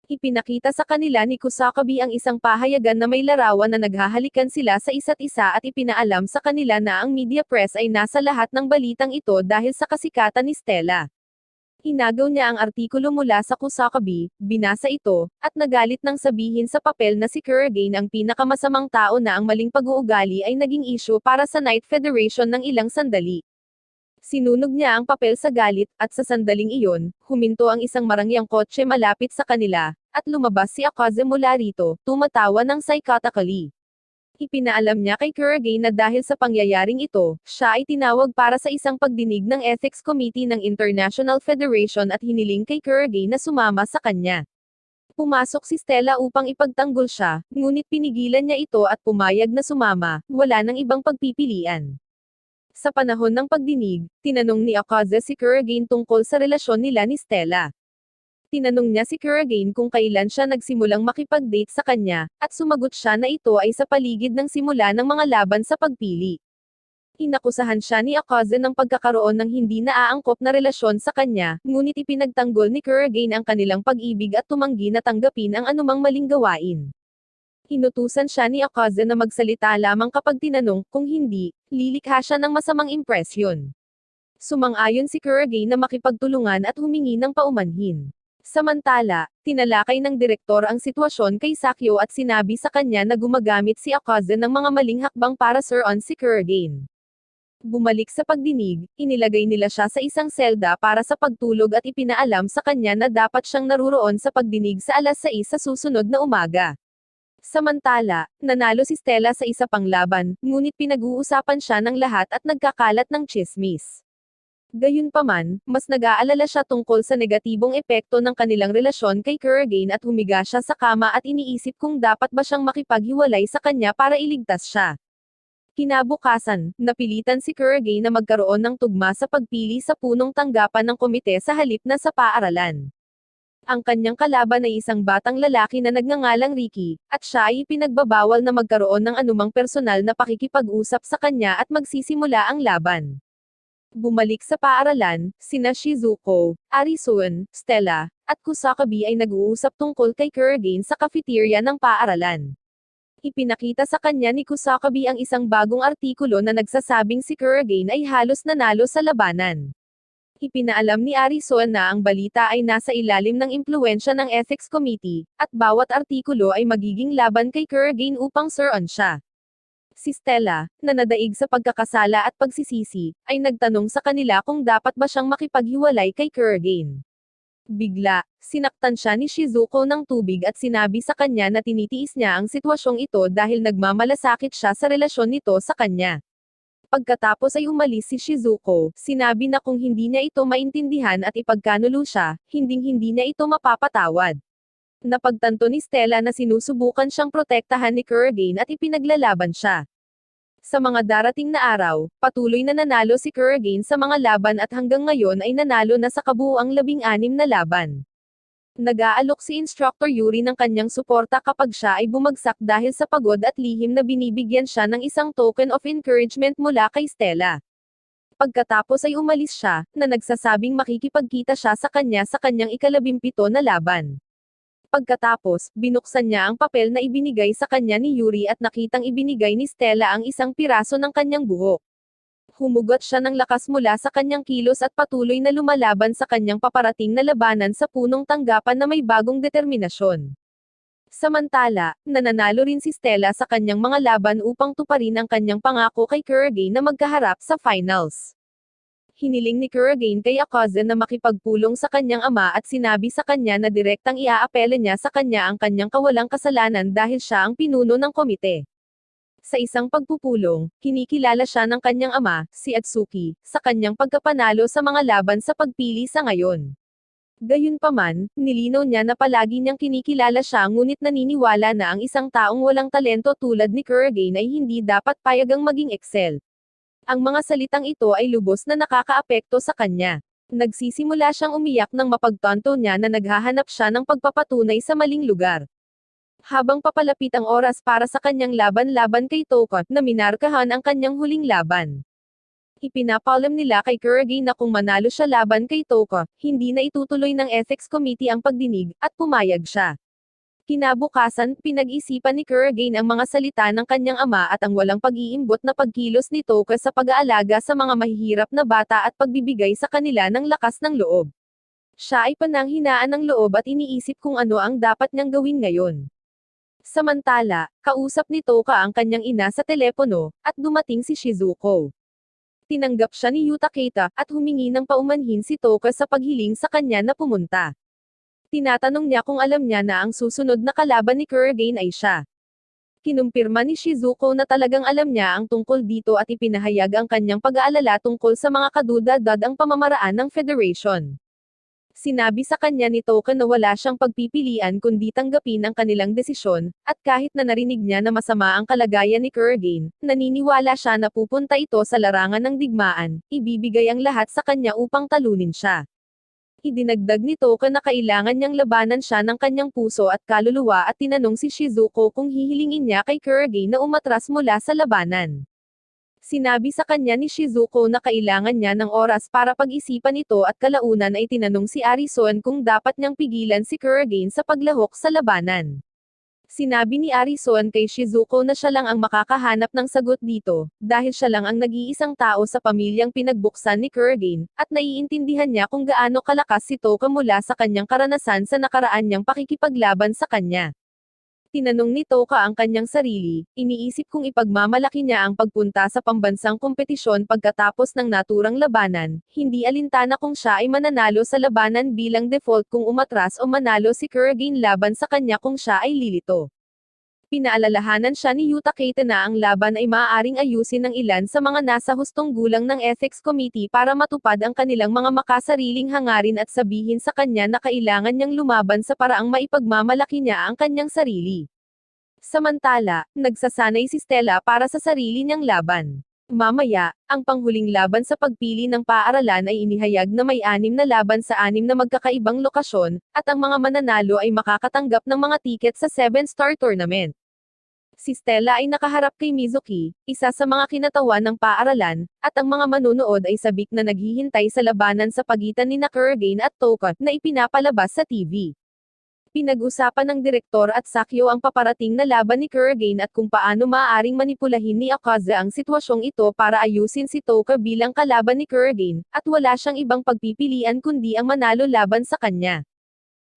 A: Ipinakita sa kanila ni Kusakabe ang isang pahayagan na may larawan na naghahalikan sila sa isa't isa at ipinaalam sa kanila na ang media press ay nasa lahat ng balitang ito dahil sa kasikatan ni Stella. Hinagaw niya ang artikulo mula sa Kusakabe, binasa ito, at nagalit nang sabihin sa papel na si Kurogane ang pinakamasamang tao na ang maling pag-uugali ay naging issue para sa Night Federation ng ilang sandali. Sinunog niya ang papel sa galit, at sa sandaling iyon, huminto ang isang marangyang kotse malapit sa kanila, at lumabas si Akaze mula rito, tumatawa ng psychotically. Ipinaalam niya kay Kurogane na dahil sa pangyayaring ito, siya ay tinawag para sa isang pagdinig ng Ethics Committee ng International Federation at hiniling kay Kurogane na sumama sa kanya. Pumasok si Stella upang ipagtanggol siya, ngunit pinigilan niya ito at pumayag na sumama, wala nang ibang pagpipilian. Sa panahon ng pagdinig, tinanong ni Akaze si Kurogane tungkol sa relasyon nila ni Stella. Tinanong niya si Kurogane kung kailan siya nagsimulang makipag-date sa kanya, at sumagot siya na ito ay sa paligid ng simula ng mga laban sa pagpili. Inakusahan siya ni Akaze ng pagkakaroon ng hindi naaangkop na relasyon sa kanya, ngunit ipinagtanggol ni Kurogane ang kanilang pag-ibig at tumanggi na tanggapin ang anumang maling gawain. Inutusan siya ni Akaze na magsalita lamang kapag tinanong, kung hindi, lilikha siya ng masamang impresyon. Sumang-ayon si Kurogane na makipagtulungan at humingi ng paumanhin. Samantala, tinalakay ng direktor ang sitwasyon kay Sakyo at sinabi sa kanya na gumagamit si Akaza ng mga maling hakbang para suruan si Kurogane. Bumalik sa pagdinig, inilagay nila siya sa isang selda para sa pagtulog at ipinaalam sa kanya na dapat siyang naruroon sa pagdinig sa alas 6 sa susunod na umaga. Samantala, nanalo si Stella sa isa pang laban, ngunit pinag-uusapan siya ng lahat at nagkakalat ng tsismis. Gayunpaman, mas nag-aalala siya tungkol sa negatibong epekto ng kanilang relasyon kay Kurogane at humiga siya sa kama at iniisip kung dapat ba siyang makipaghiwalay sa kanya para iligtas siya. Kinabukasan, napilitan si Kurogane na magkaroon ng tugma sa pagpili sa punong tanggapan ng komite sa halip na sa paaralan. Ang kanyang kalaban ay isang batang lalaki na nagngangalang Ricky, at siya ay ipinagbabawal na magkaroon ng anumang personal na pakikipag-usap sa kanya at magsisimula ang laban. Bumalik sa paaralan, sina Shizuko, Arisuan, Stella, at Kusakabe ay nag-uusap tungkol kay Kurogane sa cafeteria ng paaralan. Ipinakita sa kanya ni Kusakabe ang isang bagong artikulo na nagsasabing si Kurogane ay halos nanalo sa labanan. Ipinaalam ni Arisuan na ang balita ay nasa ilalim ng impluwensya ng Ethics Committee, at bawat artikulo ay magiging laban kay Kurogane upang suruan siya. Si Stella, na nadaig sa pagkakasala at pagsisisi, ay nagtanong sa kanila kung dapat ba siyang makipaghiwalay kay Kurogane. Bigla, sinaktan siya ni Shizuko ng tubig at sinabi sa kanya na tinitiis niya ang sitwasyong ito dahil nagmamalasakit siya sa relasyon nito sa kanya. Pagkatapos ay umalis si Shizuko, sinabi na kung hindi niya ito maintindihan at ipagkanulo siya, hinding-hindi niya ito mapapatawad. Napagtanto ni Stella na sinusubukan siyang protektahan ni Kurogane at ipinaglalaban siya. Sa mga darating na araw, patuloy na nanalo si Kurogane sa mga laban at hanggang ngayon ay nanalo na sa kabuuang 16 na laban. Nag-aalok si Instructor Yuri ng kanyang suporta kapag siya ay bumagsak dahil sa pagod at lihim na binibigyan siya ng isang token of encouragement mula kay Stella. Pagkatapos ay umalis siya, na nagsasabing makikipagkita siya sa kanya sa kanyang ika-17 na laban. Pagkatapos, binuksan niya ang papel na ibinigay sa kanya ni Yuri at nakitang ibinigay ni Stella ang isang piraso ng kanyang buhok. Humugot siya ng lakas mula sa kanyang kilos at patuloy na lumalaban sa kanyang paparating na labanan sa punong tanggapan na may bagong determinasyon. Samantala, nananalo rin si Stella sa kanyang mga laban upang tuparin ang kanyang pangako kay Kurogane na magkaharap sa finals. Hiniling ni Kurogane kay Akaza na makipagpulong sa kanyang ama at sinabi sa kanya na direktang iaapela niya sa kanya ang kanyang kawalang kasalanan dahil siya ang pinuno ng komite. Sa isang pagpupulong, kinikilala siya ng kanyang ama, si Atsuki, sa kanyang pagkapanalo sa mga laban sa pagpili sa ngayon. Gayunpaman, nilinaw niya na palagi niyang kinikilala siya ngunit naniniwala na ang isang taong walang talento tulad ni Kurogane ay hindi dapat payagang maging excel. Ang mga salitang ito ay lubos na nakakaapekto sa kanya. Nagsisimula siyang umiyak nang mapagtanto niya na naghahanap siya ng pagpapatunay sa maling lugar. Habang papalapit ang oras para sa kanyang laban-laban kay Toka, na minarkahan ang kanyang huling laban. Ipinapalam nila kay Kurogane na kung manalo siya laban kay Toka, hindi na itutuloy ng Ethics Committee ang pagdinig, at pumayag siya. Kinabukasan, pinag-isipan ni Kurogane ang mga salita ng kanyang ama at ang walang pag-iimbot na pagkilos ni Toka sa pag-aalaga sa mga mahihirap na bata at pagbibigay sa kanila ng lakas ng loob. Siya ay pananghinaan ng loob at iniisip kung ano ang dapat niyang gawin ngayon. Samantala, kausap ni Toka ang kanyang ina sa telepono, at dumating si Shizuko. Tinanggap siya ni Yuta Keita, at humingi ng paumanhin si Toka sa paghiling sa kanya na pumunta. Tinatanong niya kung alam niya na ang susunod na kalaban ni Kurogane ay siya. Kinumpirma ni Shizuko na talagang alam niya ang tungkol dito at ipinahayag ang kanyang pag-aalala tungkol sa mga kadudad-dad ang pamamaraan ng Federation. Sinabi sa kanya ni Toka na wala siyang pagpipilian kundi tanggapin ang kanilang desisyon, at kahit na narinig niya na masama ang kalagayan ni Kurogane, naniniwala siya na pupunta ito sa larangan ng digmaan, ibibigay ang lahat sa kanya upang talunin siya. Idinagdag ni Toka na kailangan niyang labanan siya ng kanyang puso at kaluluwa at tinanong si Shizuko kung hihilingin niya kay Kurogane na umatras mula sa labanan. Sinabi sa kanya ni Shizuko na kailangan niya ng oras para pag-isipan ito at kalaunan ay tinanong si Arisuan kung dapat niyang pigilan si Kurogane sa paglahok sa labanan. Sinabi ni Arison kay Shizuko na siya lang ang makakahanap ng sagot dito, dahil siya lang ang nag-iisang tao sa pamilyang pinagbuksan ni Kurogane, at naiintindihan niya kung gaano kalakas si Toka mula sa kanyang karanasan sa nakaraan niyang pakikipaglaban sa kanya. Tinanong ni Toka ang kanyang sarili, iniisip kung ipagmamalaki niya ang pagpunta sa pambansang kompetisyon pagkatapos ng naturang labanan, hindi alintana kung siya ay mananalo sa labanan bilang default kung umatras o manalo si Kurogane laban sa kanya kung siya ay lilito. Pinaalalahanan siya ni Yuta Keita na ang laban ay maaaring ayusin ng ilan sa mga nasa hustong gulang ng Ethics Committee para matupad ang kanilang mga makasariling hangarin at sabihin sa kanya na kailangan niyang lumaban sa paraang maipagmamalaki niya ang kanyang sarili. Samantala, nagsasanay si Stella para sa sarili niyang laban. Mamaya, ang panghuling laban sa pagpili ng paaralan ay inihayag na may 6 na laban sa 6 na magkakaibang lokasyon, at ang mga mananalo ay makakatanggap ng mga tiket sa 7-star tournament. Si Stella ay nakaharap kay Mizuki, isa sa mga kinatawan ng paaralan, at ang mga manunood ay sabik na naghihintay sa labanan sa pagitan ni Kurogane at Toka, na ipinapalabas sa TV. Pinag-usapan ng direktor at Sakyo ang paparating na laban ni Kurogane at kung paano maaaring manipulahin ni Akaza ang sitwasyong ito para ayusin si Toka bilang kalaban ni Kurogane, at wala siyang ibang pagpipilian kundi ang manalo laban sa kanya.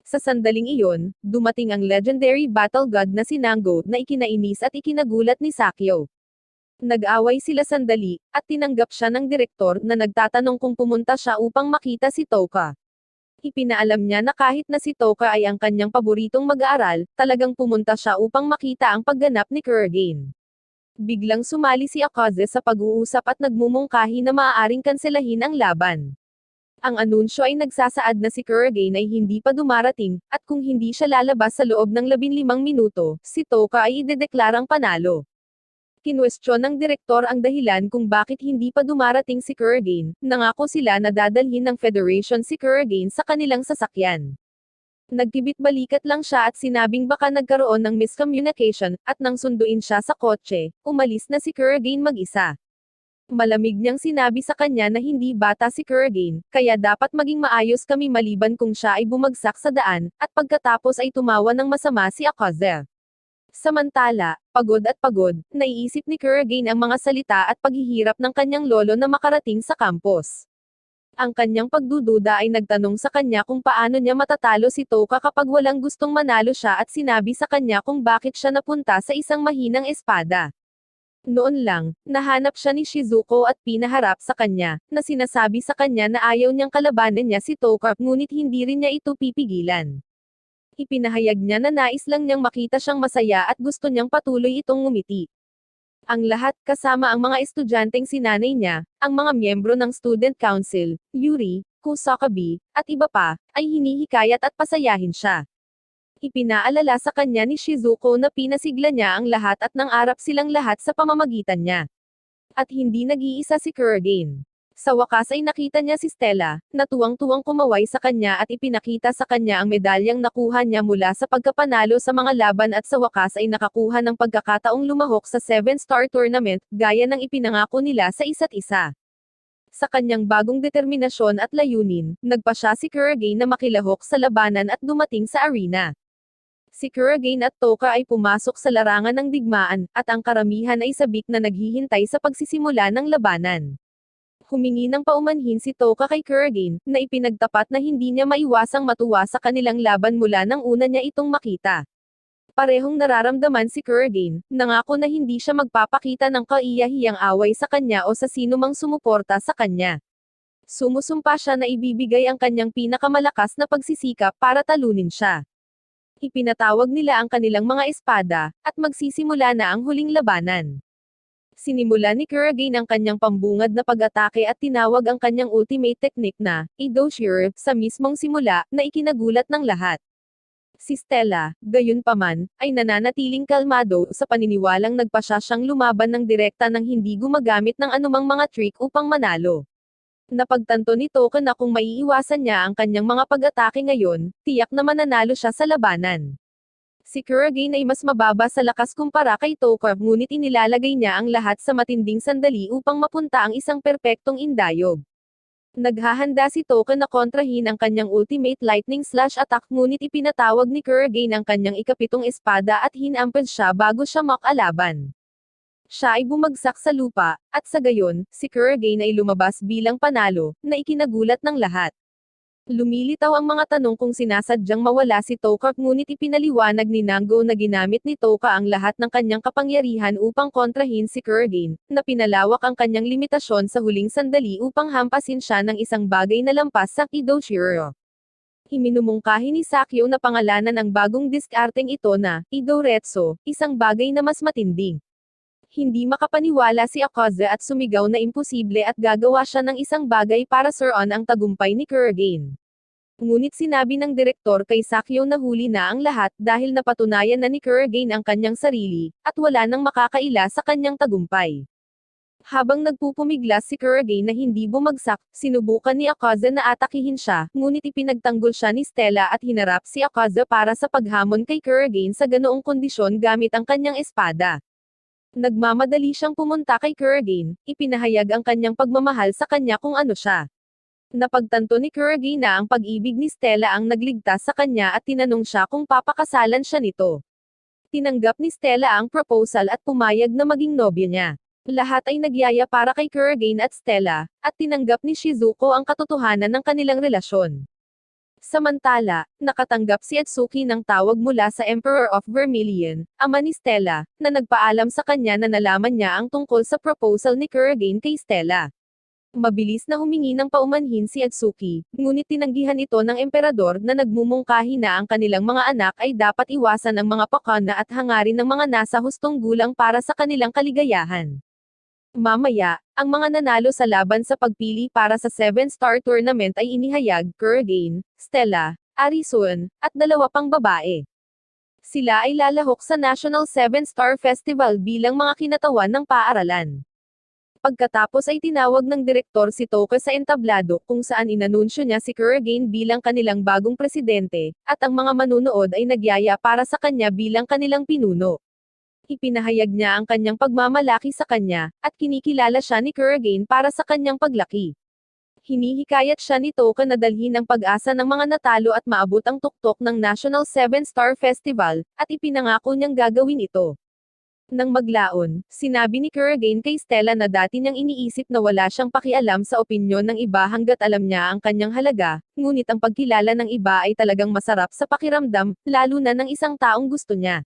A: Sa sandaling iyon, dumating ang legendary battle god na si Nango na ikinainis at ikinagulat ni Sakyo. Nag-away sila sandali, at tinanggap siya ng direktor na nagtatanong kung pumunta siya upang makita si Toka. Ipinaalam niya na kahit na si Toka ay ang kanyang paboritong mag-aaral, talagang pumunta siya upang makita ang pagganap ni Kurogane. Biglang sumali si Akaze sa pag-uusap at nagmumungkahi na maaaring kanselahin ang laban. Ang anunsyo ay nagsasaad na si Kurogane ay hindi pa dumarating, at kung hindi siya lalabas sa loob ng 15 minuto, si Toka ay idedeklarang panalo. Kinwestiyon ng direktor ang dahilan kung bakit hindi pa dumarating si Kurogane, nangako sila na dadalhin ng Federation si Kurogane sa kanilang sasakyan. Nagkibit-balikat lang siya at sinabing baka nagkaroon ng miscommunication, at nang sunduin siya sa kotse, umalis na si Kurogane mag-isa. Malamig niyang sinabi sa kanya na hindi bata si Kurogane, kaya dapat maging maayos kami maliban kung siya ay bumagsak sa daan, at pagkatapos ay tumawa ng masama si Akaze. Samantala, pagod at pagod, naiisip ni Kurogane ang mga salita at paghihirap ng kanyang lolo na makarating sa campus. Ang kanyang pagdududa ay nagtanong sa kanya kung paano niya matatalo si Toka kapag walang gustong manalo siya at sinabi sa kanya kung bakit siya napunta sa isang mahinang espada. Noon lang, nahanap siya ni Shizuko at pinaharap sa kanya, na sinasabi sa kanya na ayaw niyang kalabanan niya si Toka, ngunit hindi rin niya ito pipigilan. Ipinahayag niya na nais lang niyang makita siyang masaya at gusto niyang patuloy itong ngumiti. Ang lahat, kasama ang mga estudyanteng sinanay niya, ang mga miyembro ng Student Council, Yuri, Kusakabe, at iba pa, ay hinihikayat at pasayahin siya. Ipinaalala sa kanya ni Shizuko na pinasigla niya ang lahat at nangarap silang lahat sa pamamagitan niya. At hindi nag-iisa si Kurogane. Sa wakas ay nakita niya si Stella, na tuwang-tuwang kumaway sa kanya at ipinakita sa kanya ang medalyang nakuha niya mula sa pagkapanalo sa mga laban at sa wakas ay nakakuha ng pagkakataong lumahok sa 7-star tournament, gaya ng ipinangako nila sa isa't isa. Sa kanyang bagong determinasyon at layunin, nagpa siya si Kurogane na makilahok sa labanan at dumating sa arena. Si Kurogane at Toka ay pumasok sa larangan ng digmaan, at ang karamihan ay sabik na naghihintay sa pagsisimula ng labanan. Humingi ng paumanhin si Toka kay Kurogane, na ipinagtapat na hindi niya maiwasang matuwa sa kanilang laban mula nang una niya itong makita. Parehong nararamdaman si Kurogane, nangako na hindi siya magpapakita ng kaiyahiyang away sa kanya o sa sinumang sumuporta sa kanya. Sumusumpa siya na ibibigay ang kanyang pinakamalakas na pagsisikap para talunin siya. Ipinatawag nila ang kanilang mga espada, at magsisimula na ang huling labanan. Sinimula ni Kurogane ang kanyang pambungad na pag-atake at tinawag ang kanyang ultimate technique na, Edoshire, sa mismong simula, na ikinagulat ng lahat. Si Stella, gayunpaman, ay nananatiling kalmado sa paniniwalang nagpa siyang lumaban ng direkta nang hindi gumagamit ng anumang mga trick upang manalo. Napagtanto ni Toka na kung maiiwasan niya ang kanyang mga pag-atake ngayon, tiyak na mananalo siya sa labanan. Si Kurogane ay mas mababa sa lakas kumpara kay Toka, ngunit inilalagay niya ang lahat sa matinding sandali upang mapunta ang isang perpektong indayog. Naghahanda si Toka na kontrahin ang kanyang Ultimate Lightning Slash attack ngunit ipinatawag ni Kurogane ang kanyang ikapitong espada at hinampad siya bago siya makalaban. Siya ay bumagsak sa lupa, at sa gayon, si Kurogane ay lumabas bilang panalo, na ikinagulat ng lahat. Lumilitaw ang mga tanong kung sinasadyang mawala si Toka ngunit ipinaliwanag ni Nango na ginamit ni Toka ang lahat ng kanyang kapangyarihan upang kontrahin si Kurogane, na pinalawak ang kanyang limitasyon sa huling sandali upang hampasin siya ng isang bagay na lampas sa Kidoshiro. Iminumungkahi ni Sakyo na pangalanan ang bagong diskarteng ito na Idoretsu, isang bagay na mas matinding. Hindi makapaniwala si Akaza at sumigaw na imposible at gagawa siya ng isang bagay para suron ang tagumpay ni Kurogane. Ngunit sinabi ng direktor kay Sakyo na huli na ang lahat dahil napatunayan na ni Kurogane ang kanyang sarili, at wala nang makakaila sa kanyang tagumpay. Habang nagpupumiglas si Kurogane na hindi bumagsak, sinubukan ni Akaza na atakihin siya, ngunit ipinagtanggol siya ni Stella at hinarap si Akaza para sa paghamon kay Kurogane sa ganoong kondisyon gamit ang kanyang espada. Nagmamadali siyang pumunta kay Kurogane, ipinahayag ang kanyang pagmamahal sa kanya kung ano siya. Napagtanto ni Kurogane na ang pag-ibig ni Stella ang nagligtas sa kanya at tinanong siya kung papakasalan siya nito. Tinanggap ni Stella ang proposal at pumayag na maging nobya niya. Lahat ay nagyaya para kay Kurogane at Stella, at tinanggap ni Shizuko ang katotohanan ng kanilang relasyon. Samantala, nakatanggap si Atsuki ng tawag mula sa Emperor of Vermilion, ama ni Stella, na nagpaalam sa kanya na nalaman niya ang tungkol sa proposal ni Kurogane kay Stella. Mabilis na humingi ng paumanhin si Atsuki, ngunit tinanggihan ito ng emperador na nagmumungkahi na ang kanilang mga anak ay dapat iwasan ang mga pakana at hangarin ng mga nasa hustong gulang para sa kanilang kaligayahan. Mamaya, ang mga nanalo sa laban sa pagpili para sa 7-star tournament ay inihayag, Kurogane, Stella, Arison, at 2 pang babae. Sila ay lalahok sa National 7-Star Festival bilang mga kinatawan ng paaralan. Pagkatapos ay tinawag ng direktor si Toka sa entablado kung saan inanunsyo niya si Kurogane bilang kanilang bagong presidente, at ang mga manunood ay nagyaya para sa kanya bilang kanilang pinuno. Ipinahayag niya ang kanyang pagmamalaki sa kanya, at kinikilala siya ni Kurogane para sa kanyang paglaki. Hinihikayat siya ni Toka na dalhin ang pag-asa ng mga natalo at maabot ang tuktok ng National 7-Star Festival, at ipinangako niyang gagawin ito. Nang maglaon, sinabi ni Kurogane kay Stella na dati niyang iniisip na wala siyang pakialam sa opinyon ng iba hanggat alam niya ang kanyang halaga, ngunit ang pagkilala ng iba ay talagang masarap sa pakiramdam, lalo na ng isang taong gusto niya.